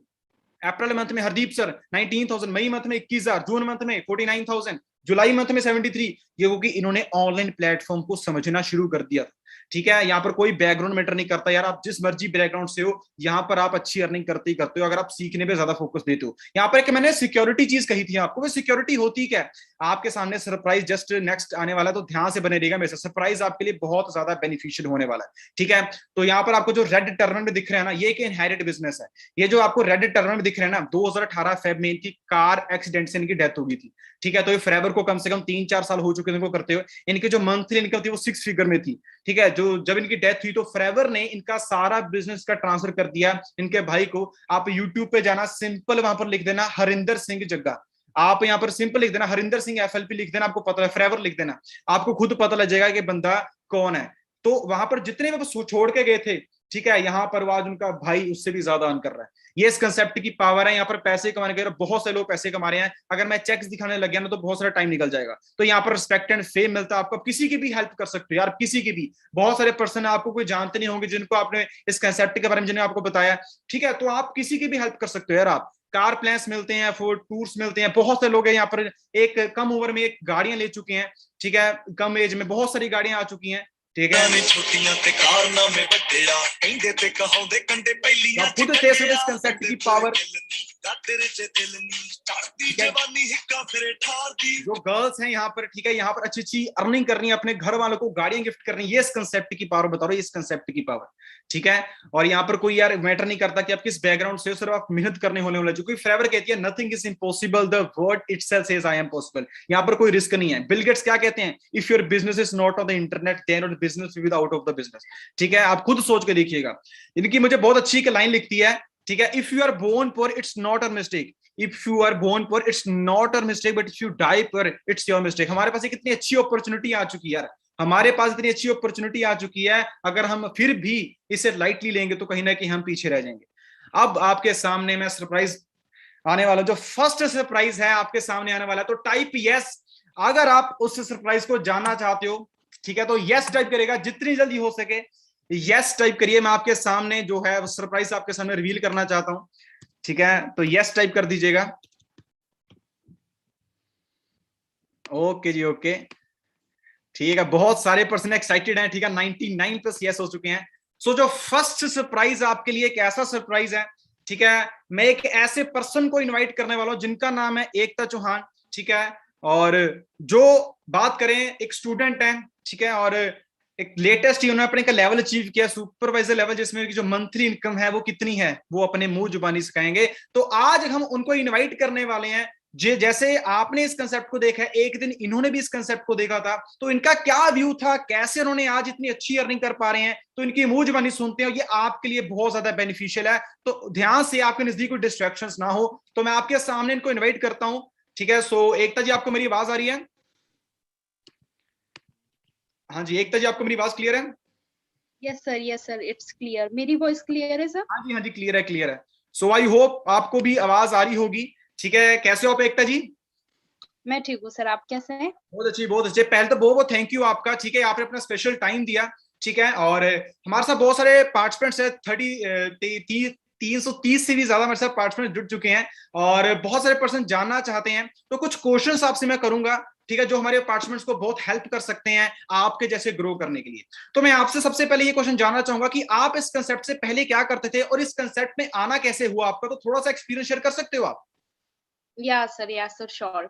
अप्रैल मंथ में हरदीप सर 19,000, मई मंथ में 21,000, जून मंथ में 49,000, जुलाई मंथ में 73। ये क्योंकि इन्होंने ऑनलाइन प्लेटफॉर्म को समझना शुरू कर दिया था, ठीक है। यहाँ पर कोई बैकग्राउंड मैटर नहीं करता यार, आप जिस मर्जी बैकग्राउंड से हो, यहाँ पर आप अच्छी अर्निंग करते ही करते हो, अगर आप सीखने पे ज्यादा फोकस देते हो। यहाँ पर एक मैंने सिक्योरिटी चीज कही थी आपको, वो सिक्योरिटी होती क्या है, आपके सामने सरप्राइज जस्ट नेक्स्ट आने वाला है, तो ध्यान से बने रहेगा मेरे साथ, सरप्राइज आपके लिए बहुत ज्यादा बेनिफिशियल होने वाला है, ठीक है। तो यहाँ पर आपको जो रेड टर्मिनल में दिख रहा है ना, ये एक इनहेरिट बिजनेस है। ये जो आपको रेड टर्मिनल में दिख रहा है ना, 2018 फेब में इनकी कार एक्सीडेंट से इनकी डेथ हो गई थी, ठीक है। तो ये फॉरएवर को कम से कम 3-4 साल हो चुके इनको करते हुए। इनकी जो मंथली इनकम थी वो 6 फिगर में थी, ठीक है। जो जब इनकी डेथ हुई तो फॉरएवर ने इनका सारा बिजनेस का ट्रांसफर कर दिया इनके भाई को। आप यूट्यूब पे जाना, सिंपल वहां पर लिख देना हरिंदर सिंह जग्गा, आप यहाँ पर सिंपल लिख देना हरिंदर सिंह FLP लिख देना, आपको पता है, फॉरएवर लिख देना, आपको खुद पता लग जाएगा कि बंदा कौन है। तो वहां पर जितने भी छोड़ के गए थे, ठीक है, यहाँ पर आज उनका भाई उससे भी ज्यादा अर्न कर रहा है। ये इस कंसेप्ट की पावर है। यहाँ पर पैसे कमाने के बहुत से लोग पैसे कमा रहे हैं। अगर मैं चेक्स दिखाने लग गया ना तो बहुत सारा टाइम निकल जाएगा। तो यहाँ पर रिस्पेक्ट एंड फेम मिलता है आपको, किसी की भी हेल्प कर सकते हो यार, किसी की भी। बहुत सारे पर्सन आपको कोई जानते नहीं होंगे जिनको आपने इस कंसेप्ट के बारे में जिन्हें आपको बताया, ठीक है, तो आप किसी की भी हेल्प कर सकते हो यार। आप कार प्लान्स मिलते हैं, टूर्स मिलते हैं, बहुत से लोग हैं यहाँ पर एक कम उम्र में एक गाड़ियां ले चुके हैं, ठीक है, कम एज में बहुत सारी गाड़ियां आ चुकी हैं, ठीक है। छोटियां ते कारनामे बड्डेया कहंदे ते कहांदे कंडे पहलियां खुद देख सकते इस कंसेप्ट की पावर। जो गर्ल्स हैं यहाँ पर, ठीक है, यहाँ पर अच्छी अच्छी अर्निंग करनी है, अपने घर वालों को गाड़ियां गिफ्ट करनी है, ये इस कंसेप्ट की पावर बता रहा हूँ, इस कंसेप्ट की पावर, ठीक है। और यहाँ पर कोई यार मैटर नहीं करता कि आप किस बैकग्राउंड से हो, सिर्फ आप मेहनत करने होने वाले। जो कोई फॉरएवर कहती है nothing is impossible, the word itself says I am possible. यहाँ पर कोई रिस्क नहीं है। बिल गेट्स क्या कहते हैं, if your business is not on the internet then your business will be out of the business, ठीक है। आप खुद सोच के देखिएगा। इनकी मुझे बहुत अच्छी एक लाइन लिखती है, ठीक है, if you are born poor it's not a mistake, if you are born poor it's not a mistake, but if you die poor it's your mistake. हमारे पास कितनी अच्छी अपॉर्चुनिटी आ चुकी है यार, हमारे पास इतनी अच्छी अपॉर्चुनिटी आ चुकी है, अगर हम फिर भी इसे लाइटली लेंगे तो कहीं ना कहीं हम पीछे रह जाएंगे। अब आपके सामने मैं सरप्राइज आने वाला, जो फर्स्ट सरप्राइज है आपके सामने आने वाला, तो टाइप यस अगर आप उस सरप्राइज को जानना चाहते हो, ठीक है, तो यस टाइप करेगा जितनी जल्दी हो सके, यस टाइप करिए। मैं आपके सामने जो है सरप्राइज आपके सामने रिवील करना चाहता हूं, ठीक है, तो यस टाइप कर दीजिएगा। ओके जी, ओके, ठीक है, बहुत सारे पर्सन एक्साइटेड हैं, ठीक है, 99+ यस हो चुके हैं। सो जो फर्स्ट सरप्राइज आपके लिए एक ऐसा सरप्राइज है, ठीक है, मैं एक ऐसे पर्सन को इनवाइट करने वाला हूं जिनका नाम है एकता चौहान, ठीक है, और जो बात करें एक स्टूडेंट है, ठीक है, और एक लेटेस्ट ही उन्होंने अपने का लेवल अचीव किया, सुपरवाइजर लेवल, जिसमें जो मंथली इनकम है वो कितनी है वो अपने मुंह जुबानी सिखाएंगे। तो आज हम उनको इनवाइट करने वाले हैं। जैसे आपने इस कंसेप्ट को देखा है, एक दिन इन्होंने भी इस कंसेप्ट को देखा था, तो इनका क्या व्यू था, कैसे उन्होंने आज इतनी अच्छी अर्निंग कर पा रहे हैं, तो इनकी मुंह जुबानी सुनते हैं, ये आपके लिए बहुत ज्यादा बेनिफिशियल है। तो ध्यान से, आपके नजदीक कोई डिस्ट्रैक्शंस ना हो, तो मैं आपके सामने इनको इन्वाइट करता हूं, ठीक है। सो एकता जी, आपको मेरी आवाज आ रही है? हाँ जी, एकता जी, आपको मेरी आवाज क्लियर है? Yes sir, it's clear. मेरी वॉइस क्लियर है सर? हाँ जी, क्लियर है, क्लियर है। सो आई होप आपको भी आवाज आ रही होगी, ठीक है। कैसे हो आप एकता जी? मैं ठीक हूँ सर, आप कैसे हैं? बहुत अच्छी, बहुत अच्छे। पहले तो बहुत बहुत थैंक यू आपका, ठीक है, आपने अपना स्पेशल टाइम दिया, ठीक है। और हमारे साथ बहुत सारे पार्टिसिपेंट्स है, 330 से भी ज्यादा हमारे साथ पार्टिसिपेंट जुड़ चुके हैं, और बहुत सारे पर्सन जानना चाहते हैं। तो कुछ क्वेश्चंस आपसे मैं करूंगा, ठीक है, जो हमारे पार्टिसिपेंट्स को बहुत हेल्प कर सकते हैं आपके जैसे ग्रो करने के लिए। तो मैं आपसे सबसे पहले ये क्वेश्चन जानना चाहूंगा कि आप इस कंसेप्ट से पहले क्या करते थे, और इस कंसेप्ट में आना कैसे हुआ आपका? तो थोड़ा सा एक्सपीरियंस शेयर कर सकते हो आप? या सर श्योर।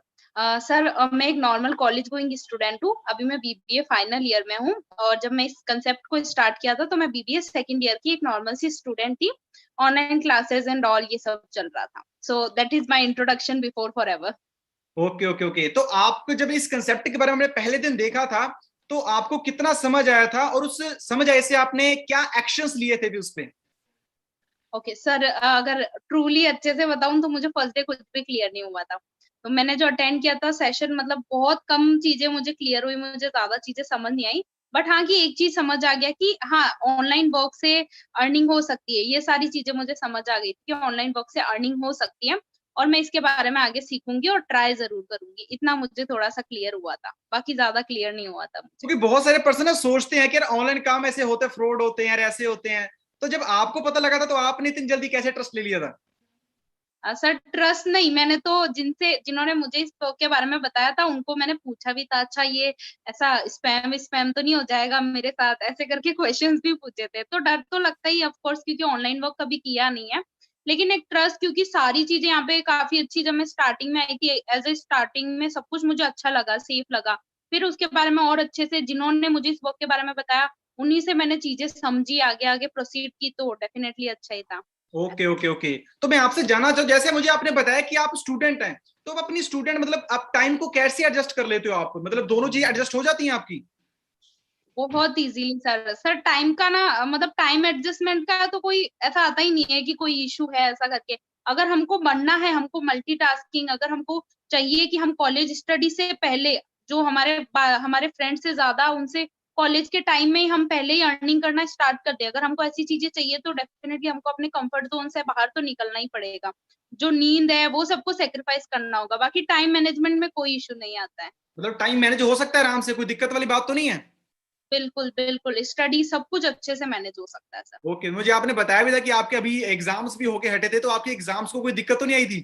सर मैं एक नॉर्मल कॉलेज गोइंग स्टूडेंट हूँ। अभी मैं बीबीए फाइनल ईयर में हूँ, और जब मैं इस कंसेप्ट को स्टार्ट किया था तो मैं बीबीए सेकंड ईयर की एक नॉर्मल सी स्टूडेंट थी। ऑनलाइन क्लासेस एंड ऑल ये सब चल रहा था। So that is my introduction before forever. Okay okay okay. तो आपको जब इस कंसेप्ट के बारे में हमने पहले दिन देखा था, तो आपको कितना समझ आया था, और उस समझ आए से आपने क्या एक्शंस लिए थे भी उस पे? ओके सर, अगर ट्रूली अच्छे से बताऊं तो मुझे फर्स्ट डे कुछ भी क्लियर नहीं हुआ था। तो मैंने जो अटेंड किया था सेशन, मतलब बहुत कम चीजें मुझे क्लियर हुई, मुझे ज्यादा चीजें समझ नहीं आई। बट हाँ, कि एक चीज समझ आ गया कि हाँ, ऑनलाइन वर्क से अर्निंग हो सकती है। ये सारी चीजें मुझे समझ आ गई थी कि ऑनलाइन वर्क से अर्निंग हो सकती है, और मैं इसके बारे में आगे सीखूंगी और ट्राई जरूर करूंगी। इतना मुझे थोड़ा सा क्लियर हुआ था, बाकी ज्यादा क्लियर नहीं हुआ था मुझे। क्योंकि बहुत सारे पर्सन सोचते हैं कि यार ऑनलाइन काम ऐसे होते हैं, फ्रॉड होते हैं यार, ऐसे होते हैं। तो जब आपको पता लगा था, तो आपने इतनी जल्दी कैसे ट्रस्ट ले लिया था? सर ट्रस्ट नहीं, मैंने तो जिन्होंने मुझे इस के बारे में बताया था उनको मैंने पूछा भी था, अच्छा ये ऐसा स्पैम तो नहीं हो जाएगा मेरे साथ, ऐसे करके क्वेश्चंस भी पूछे थे। तो डर तो लगता ही ऑफ कोर्स, क्योंकि ऑनलाइन वर्क कभी किया नहीं है। लेकिन एक ट्रस्ट, क्योंकि सारी चीजें यहाँ पे काफी अच्छी, जब मैं स्टार्टिंग में आई थी एज ए स्टार्टिंग में सब कुछ मुझे अच्छा लगा, सेफ लगा। फिर उसके बारे में और अच्छे से जिन्होंने मुझे इस वर्क के बारे में बताया, उन्हीं से मैंने चीजें समझी, आगे आगे प्रोसीड की, तो डेफिनेटली अच्छा ही था। Okay okay okay. तो मैं आपसे जानना चाहूँ, जैसे मुझे आपने बताया कि आप स्टूडेंट हैं, तो आप अपनी स्टूडेंट, मतलब आप टाइम को कैसे एडजस्ट कर लेते हो? आप मतलब दोनों चीजें एडजस्ट हो जाती हैं आपकी? बहुत इजीली सर टाइम का ना, मतलब टाइम एडजस्टमेंट का तो कोई ऐसा आता ही नहीं है कि कोई इशू है ऐसा करके। अगर हमको बनना है, हमको मल्टीटास्किंग, अगर हमको चाहिए कि हम कॉलेज स्टडी से पहले जो हमारे फ्रेंड से ज्यादा उनसे कॉलेज के टाइम में ही हम पहले ही अर्निंग करना स्टार्ट कर दे, अगर हमको ऐसी चीजें चाहिए तो डेफिनेटली हमको अपने कंफर्ट जोन से बाहर तो निकलना ही पड़ेगा। जो नींद है वो सबको सेक्रीफाइस करना होगा। बाकी टाइम मैनेजमेंट में कोई इशू नहीं आता है। मतलब टाइम मैनेज हो सकता है आराम से, कोई दिक्कत वाली बात तो नहीं है? बिल्कुल बिल्कुल, स्टडी सब कुछ अच्छे से मैनेज हो सकता है सर। ओके, मुझे आपने बताया भी था कि आपके अभी एग्जाम्स भी होके हटे थे, तो आपके एग्जाम्स को कोई दिक्कत तो नहीं आई थी?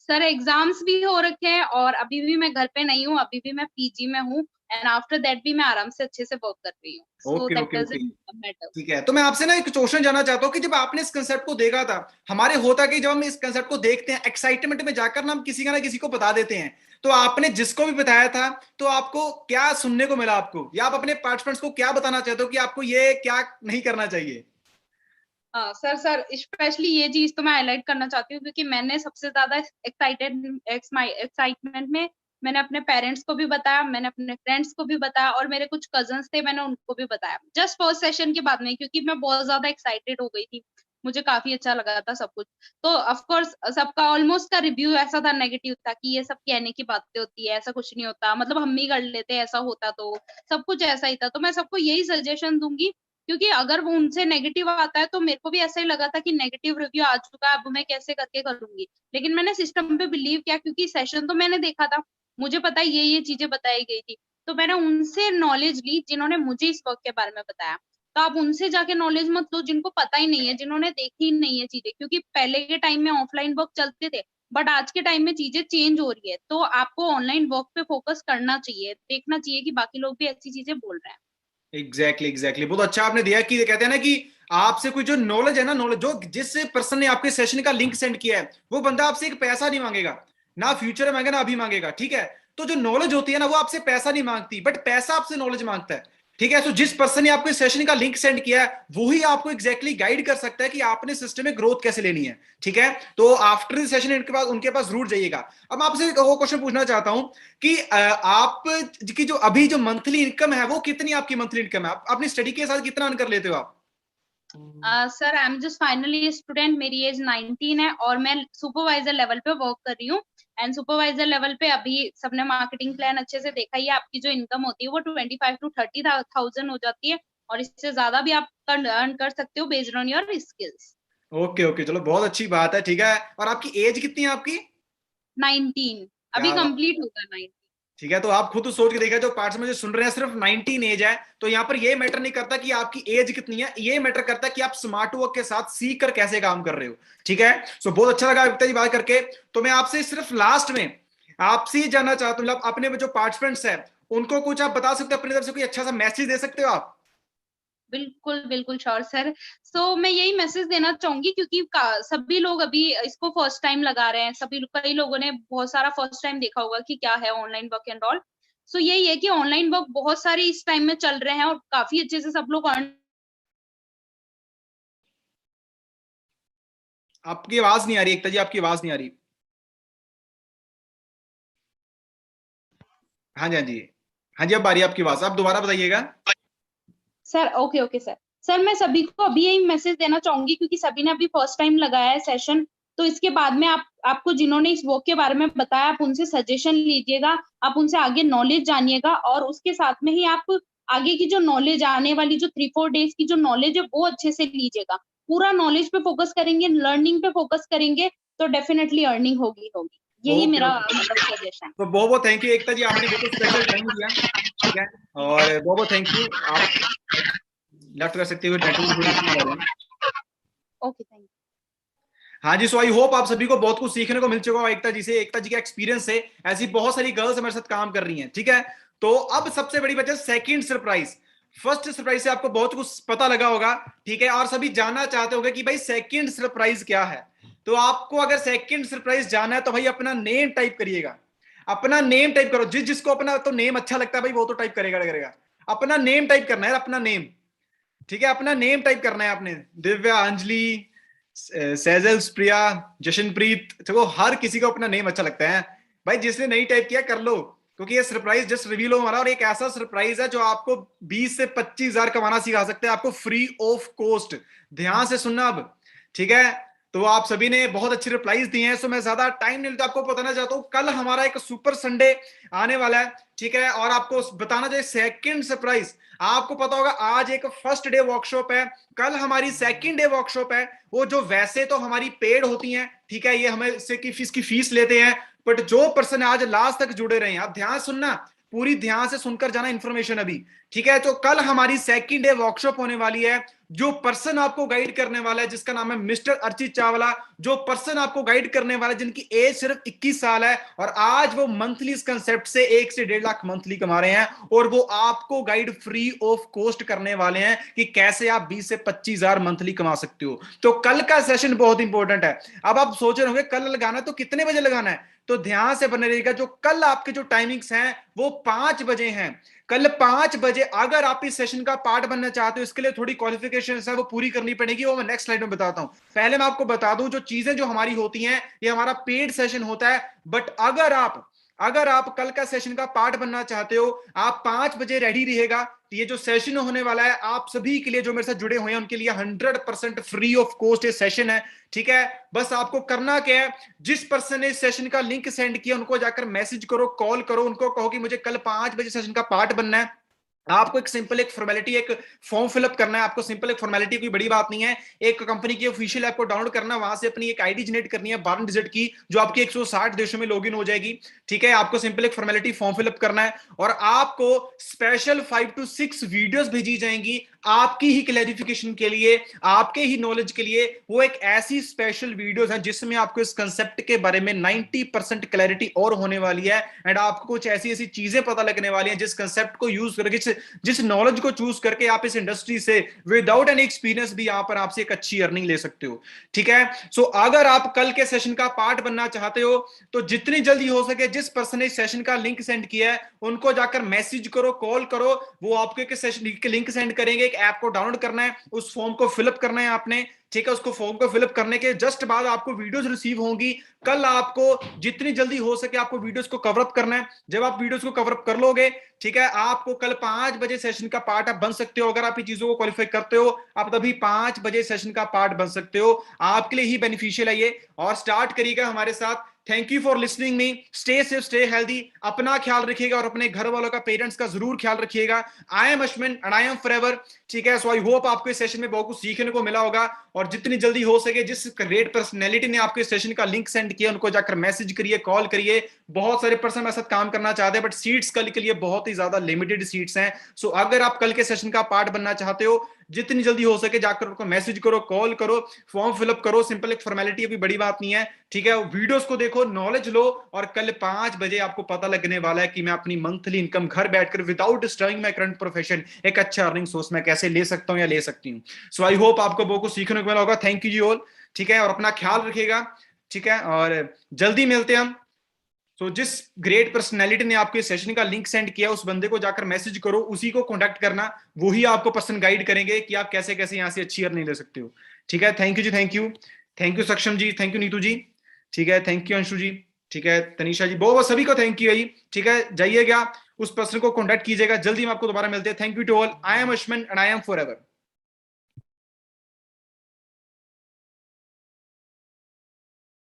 सर एग्जाम्स भी हो रखे हैं, और अभी भी मैं घर पे नहीं हूँ, अभी भी मैं पीजी में हूँ। एंड आफ्टर दैट भी मैं आराम से अच्छे से वर्क कर रही हूँ, so okay that okay okay, doesn't matter. ठीक है। तो मैं आपसे ना एक क्वेश्चन जानना चाहता हूँ कि जब आपने इस कंसेप्ट को देखा था, हमारे होता कि जब हम इस कंसेप्ट को देखते हैं एक्साइटमेंट में जाकर ना हम किसी का ना किसी को बता देते हैं, तो आपने जिसको भी बताया था तो आपको क्या सुनने को मिला आपको, या आप अपने पार्टिसिपेंट्स को क्या बताना चाहते हो कि आपको ये क्या नहीं करना चाहिए? हाँ सर, स्पेशली ये चीज तो मैं हाईलाइट करना चाहती हूँ क्योंकि मैंने सबसे ज्यादा एक्साइटमेंट में मैंने अपने पेरेंट्स को भी बताया, मैंने अपने फ्रेंड्स को भी बताया और मेरे कुछ कजन्स थे, मैंने उनको भी बताया जस्ट फर्स्ट सेशन के बाद में, क्योंकि मैं बहुत ज्यादा एक्साइटेड हो गई थी, मुझे काफी अच्छा लगा था सब कुछ। तो ऑफ कोर्स सबका ऑलमोस्ट का रिव्यू ऐसा था, नेगेटिव था कि ये सब कहने की बातें होती है, ऐसा कुछ नहीं होता, मतलब हम ही कर लेते ऐसा होता, तो सब कुछ ऐसा ही था। तो मैं सबको यही सजेशन दूंगी, क्योंकि अगर वो उनसे नेगेटिव आता है तो मेरे को भी ऐसा ही लगा था कि नेगेटिव रिव्यू आ चुका है, अब मैं कैसे करके करूंगी, लेकिन मैंने सिस्टम पे बिलीव किया क्योंकि सेशन तो मैंने देखा था, मुझे पता है ये चीजें बताई गई थी, तो मैंने उनसे नॉलेज ली जिन्होंने मुझे इस वर्क के बारे में बताया। तो आप उनसे जाके नॉलेज मत लो जिनको पता ही नहीं है, जिन्होंने देखी ही नहीं है चीजें, क्योंकि पहले के टाइम में ऑफलाइन वर्क चलते थे, बट आज के टाइम में चीजें चेंज हो रही है, तो आपको ऑनलाइन वर्क पे फोकस करना चाहिए, देखना चाहिए कि बाकी लोग भी ऐसी चीजें बोल रहे हैं। एग्जैक्टली बहुत अच्छा आपने दिया कि कहते हैं ना कि आपसे कोई जो नॉलेज है ना, नॉलेज जो जिस पर्सन ने आपके सेशन का लिंक सेंड किया है, वो बंदा आपसे एक पैसा नहीं मांगेगा, ना फ्यूचर में मांगेगा ना अभी मांगेगा, ठीक है। तो जो नॉलेज होती है ना, वो आपसे पैसा नहीं मांगती, बट पैसा आपसे नॉलेज मांगता है, ठीक है। तो जिस पर्सन ने आपको सेशन का लिंक सेंड किया है, वो ही आपको एग्जैक्टली गाइड कर सकता है कि आपने सिस्टम में ग्रोथ कैसे लेनी है, ठीक है। तो आफ्टर सेशन उनके पास जरूर जाइएगा। अब आपसे वो क्वेश्चन पूछना चाहता हूं कि आप की जो अभी जो मंथली इनकम है, वो कितनी आपकी मंथली इनकम है? आप अपनी स्टडी के साथ कितना अर्न कर लेते हो आप? Sir I am just finally student, मेरी एज 19 है और मैं सुपरवाइजर लेवल पे वर्क कर रही हूँ। एंड सुपरवाइजर लेवल पे अभी सबने मार्केटिंग प्लान अच्छे से देखा ही है, आपकी जो इनकम होती है वो 25 to 30,000 हो जाती है, और इससे ज्यादा भी आप अर्न कर सकते हो based on your skills. Okay okay, चलो बहुत अच्छी बात है, ठीक है। और आपकी एज कितनी है आपकी? 19, अभी क्या? कंप्लीट होगा 19। ठीक है, तो आप खुद सोच के देखा, जो पार्ट्स में जो सुन रहे हैं सिर्फ 19 एज है, तो यहाँ पर ये मैटर नहीं करता कि आपकी एज कितनी है, ये मैटर करता है कि आप स्मार्ट वर्क के साथ सीख कर कैसे काम कर रहे हो, ठीक है। सो बहुत अच्छा लगा एकता जी बात करके। तो मैं आपसे सिर्फ लास्ट में आपसे ही जानना चाहता हूँ, मतलब अपने जो पार्टिसिपेंट्स हैं उनको कुछ आप बता सकते हो अपनी तरफ से, कोई अच्छा सा मैसेज दे सकते हो आप? बिल्कुल, बिल्कुल श्योर सर। सो मैं यही मैसेज देना चाहूँगी क्योंकि का सभी लोग अभी इसको फर्स्ट टाइम लगा रहे हैं, कई लोगों ने बहुत सारा फर्स्ट टाइम देखा होगा कि क्या है ऑनलाइन वर्क एंड ऑल। सो यही है कि ऑनलाइन वर्क बहुत सारे इस टाइम में चल रहे हैं और काफ़ी अच्छे से सब लोग अर्न। आपकी आवाज नहीं आ रही एकता जी, आपकी आवाज नहीं आ रही। हाँ जी हाँ जी, हाँ जी अब आ रही है आपकी आवाज, आप दोबारा बताइएगा। Sir okay okay sir. Sir मैं सभी को अभी यही मैसेज देना चाहूंगी क्योंकि सभी ने अभी फर्स्ट टाइम लगाया है सेशन, तो इसके बाद में आपको जिन्होंने इस वर्क के बारे में बताया आप उनसे सजेशन लीजिएगा, आप उनसे आगे नॉलेज जानिएगा और उसके साथ में ही आप आगे की जो नॉलेज आने वाली जो 3-4 डेज की जो नॉलेज है वो अच्छे से लीजिएगा। पूरा नॉलेज पे फोकस करेंगे, लर्निंग पे फोकस करेंगे तो डेफिनेटली अर्निंग होगी होगी। यही ओके मेरा ओके, मतलब सजेशन। तो बहुत बहुत थैंक यू एकता जी, आपने बिल्कुल स्पेशल टाइम दिया, ठीक है। और बहुत बहुत थैंक यू। आप लेफ्ट कर सकते हो, नेटवर्क थोड़ी सी प्रॉब्लम। Okay thank you. हाँ जी, सो आई होप आप सभी को बहुत कुछ सीखने को मिल चुका होगा एकता जी से, एकता जी का एक्सपीरियंस से। ऐसी बहुत सारी गर्ल्स हमारे साथ काम कर रही हैं, ठीक है। तो अब सबसे बड़ी वजह सेकंड सरप्राइज। फर्स्ट सरप्राइज से आपको बहुत कुछ पता लगा होगा, ठीक है, और सभी जानना चाहते होंगे कि भाई सेकंड सरप्राइज क्या है। तो आपको अगर सेकंड सरप्राइज जाना है तो भाई अपना नेम टाइप करिएगा, अपना नेम टाइप करो। जिसको अपना तो नेम अच्छा लगता है भाई वो तो टाइप करेगा। अपना नेम टाइप करना है, अपना नेम, ठीक है। अपना नेम टाइप करना है आपने, दिव्या, अंजलि, सेजल, प्रिया, जशनप्रीत, देखो हर किसी को अपना नेम अच्छा लगता है भाई। जिसने नहीं टाइप किया कर लो, क्योंकि ये सरप्राइज जस्ट रिवील हो हमारा, और एक ऐसा सरप्राइज है जो आपको 20 से 25 हजार कमाना सिखा सकते हैं, आपको फ्री ऑफ कॉस्ट। ध्यान से सुनना अब, ठीक है। तो आप सभी ने बहुत अच्छे रिप्लाईज दिए हैं, सो मैं ज्यादा टाइम नहीं लेता, आपको बताना चाहता हूं कल हमारा एक सुपर संडे आने वाला है, ठीक है। और आपको बताना चाहिए सेकंड सरप्राइज, आपको पता होगा आज एक फर्स्ट डे वर्कशॉप है, कल हमारी सेकंड डे वर्कशॉप है। वो जो वैसे तो हमारी पेड होती हैं, ठीक है, ये हमें इससे की फीस लेते हैं, बट जो पर्सन आज लास्ट तक जुड़े रहे हैं, आप ध्यान सुनना, पूरी ध्यान से सुनकर जाना इंफॉर्मेशन अभी, ठीक है। तो कल हमारी सेकंड डे वर्कशॉप होने वाली है। जो पर्सन आपको गाइड करने वाला है जिसका नाम है मिस्टर अर्चित चावला, जो पर्सन आपको गाइड करने वाला है जिनकी एज सिर्फ 21 साल है और आज वो मंथली इस कंसेप्ट से 1 से 1.5 लाख मंथली कमा रहे हैं और वो आपको गाइड फ्री ऑफ कॉस्ट करने वाले हैं कि कैसे आप 20 से 25 हजार मंथली कमा सकते हो। तो कल का सेशन बहुत इंपॉर्टेंट है। अब आप सोच रहे होंगे कल लगाना तो कितने बजे लगाना है, तो ध्यान से बने रहिएगा। जो कल आपके जो टाइमिंग्स हैं वो 5 बजे हैं। कल 5 बजे अगर आप इस सेशन का पार्ट बनना चाहते हो, इसके लिए थोड़ी क्वालिफिकेशन है वो पूरी करनी पड़ेगी, वो मैं नेक्स्ट स्लाइड में बताता हूं। पहले मैं आपको बता दूं जो चीजें जो हमारी होती हैं, ये हमारा पेड सेशन होता है। बट अगर आप कल का सेशन का पार्ट बनना चाहते हो, आप 5 बजे रेडी रहिएगा। ये जो सेशन होने वाला है आप सभी के लिए जो मेरे साथ जुड़े हुए हैं उनके लिए 100% फ्री ऑफ कॉस्ट ये सेशन है, ठीक है। बस आपको करना क्या है, जिस पर्सन ने इस सेशन का लिंक सेंड किया उनको जाकर मैसेज करो, कॉल करो, उनको कहो कि मुझे कल 5 बजे सेशन का पार्ट बनना है। आपको एक सिंपल एक फॉर्मेलिटी, एक फॉर्म फिलअप करना है। आपको सिंपल एक फॉर्मेलिटी, कोई बड़ी बात नहीं है। एक कंपनी की ऑफिशियल ऐप को डाउनलोड करना, वहां से अपनी एक आईडी जनरेट करनी है 12 डिजिट की, जो आपकी 160 देशों में लॉगिन हो जाएगी, ठीक है। आपको सिंपल एक फॉर्मेलिटी फॉर्म फिलअप करना है और आपको स्पेशल 5 to 6 वीडियोस भेजी जाएंगी आपकी ही क्लैरिफिकेशन के लिए, आपके ही नॉलेज के लिए। वो एक ऐसी स्पेशल वीडियोस हैं जिसमें आपको इस कंसेप्ट के बारे में 90% क्लैरिटी और होने वाली है एंड आपको कुछ ऐसी ऐसी चीजें पता लगने वाली हैं जिस कंसेप्ट को यूज करके, जिस नॉलेज को चूज करके आप इस इंडस्ट्री से विदाउट एनी एक्सपीरियंस भी यहां पर आपसे एक अच्छी अर्निंग ले सकते हो, ठीक है। सो अगर आप कल के सेशन का पार्ट बनना चाहते हो तो जितनी जल्दी हो सके जिस पर्सन ने सेशन का लिंक सेंड किया है उनको जाकर मैसेज करो, कॉल करो, वो आपको एक सेशन के लिंक सेंड करेंगे। एक ऐप को डाउनलोड करना है, उस फॉर्म को फिलअप करना है आपने, ठीक है। उसको फॉर्म को फिलअप करने के जस्ट बाद आपको वीडियोस रिसीव होंगी। कल आपको जितनी जल्दी हो सके आपको वीडियोस को कवर अप करना है। जब आप वीडियोस को कवर अप कर लोगे, ठीक है, आपको कल 5 बजे सेशन का पार्ट आप बन सकते हो। अगर आप ये चीजों को क्वालिफाई करते हो आप तभी 5 बजे सेशन का पार्ट बन सकते हो। आपके लिए ही बेनिफिशियल है ये, और स्टार्ट करिएगा हमारे साथ। Thank you for listening me. Stay safe, stay healthy, अपना ख्याल रखिएगा और अपने घर वालों का, पेरेंट्स का जरूर ख्याल रखिएगा। आई am Ashwin and I am forever, ठीक है। सो आई होप आपको इस सेशन में बहुत कुछ सीखने को मिला होगा और जितनी जल्दी हो सके जिस ग्रेट पर्सनैलिटी ने आपको इस सेशन का लिंक सेंड किया उनको जाकर मैसेज करिए, कॉल करिए। बहुत सारे पर्सन मेरे साथ काम करना चाहते हैं बट सीट्स कल के लिए बहुत ही ज्यादा लिमिटेड सीट्स हैं। सो अगर आप कल के सेशन का पार्ट बनना चाहते हो जितनी जल्दी हो सके जाकर उनको मैसेज करो, कॉल करो, फॉर्म फिलअप करो। सिंपल एक फॉर्मेलिटी, अभी बड़ी बात नहीं है, ठीक है। वीडियोस को देखो, नॉलेज लो और कल 5 बजे आपको पता लगने वाला है कि मैं अपनी मंथली इनकम घर बैठकर without disturbing my current profession एक अच्छा अर्निंग सोर्स मैं कैसे ले सकता हूं या ले सकती हूं। सो आई होप आपको बहुत कुछ सीखने को मिला होगा। थैंक यू जी ऑल, ठीक है। और अपना ख्याल रखिएगा, ठीक है, और जल्दी मिलते हैं हम। तो जिस ग्रेट पर्सनैलिटी ने आपके सेशन का लिंक सेंड किया उस बंदे को जाकर मैसेज करो, उसी को कॉन्टैक्ट करना, वही आपको पर्सन गाइड करेंगे कि आप कैसे कैसे यहां से अच्छी अर्निंग ले सकते हो, ठीक है। Thank you ji, thank you, thank you Saksham ji, thank you Neetu ji, ठीक है, थैंक यू अंशु जी, ठीक है, तनीषा जी, बहुत सभी को थैंक यू है, ठीक है। जाइएगा उस पर्सन को कॉन्टैक्ट कीजिएगा, जल्दी हम आपको दोबारा मिलते हैं। Thank you to all. I am Ashwin and I am forever.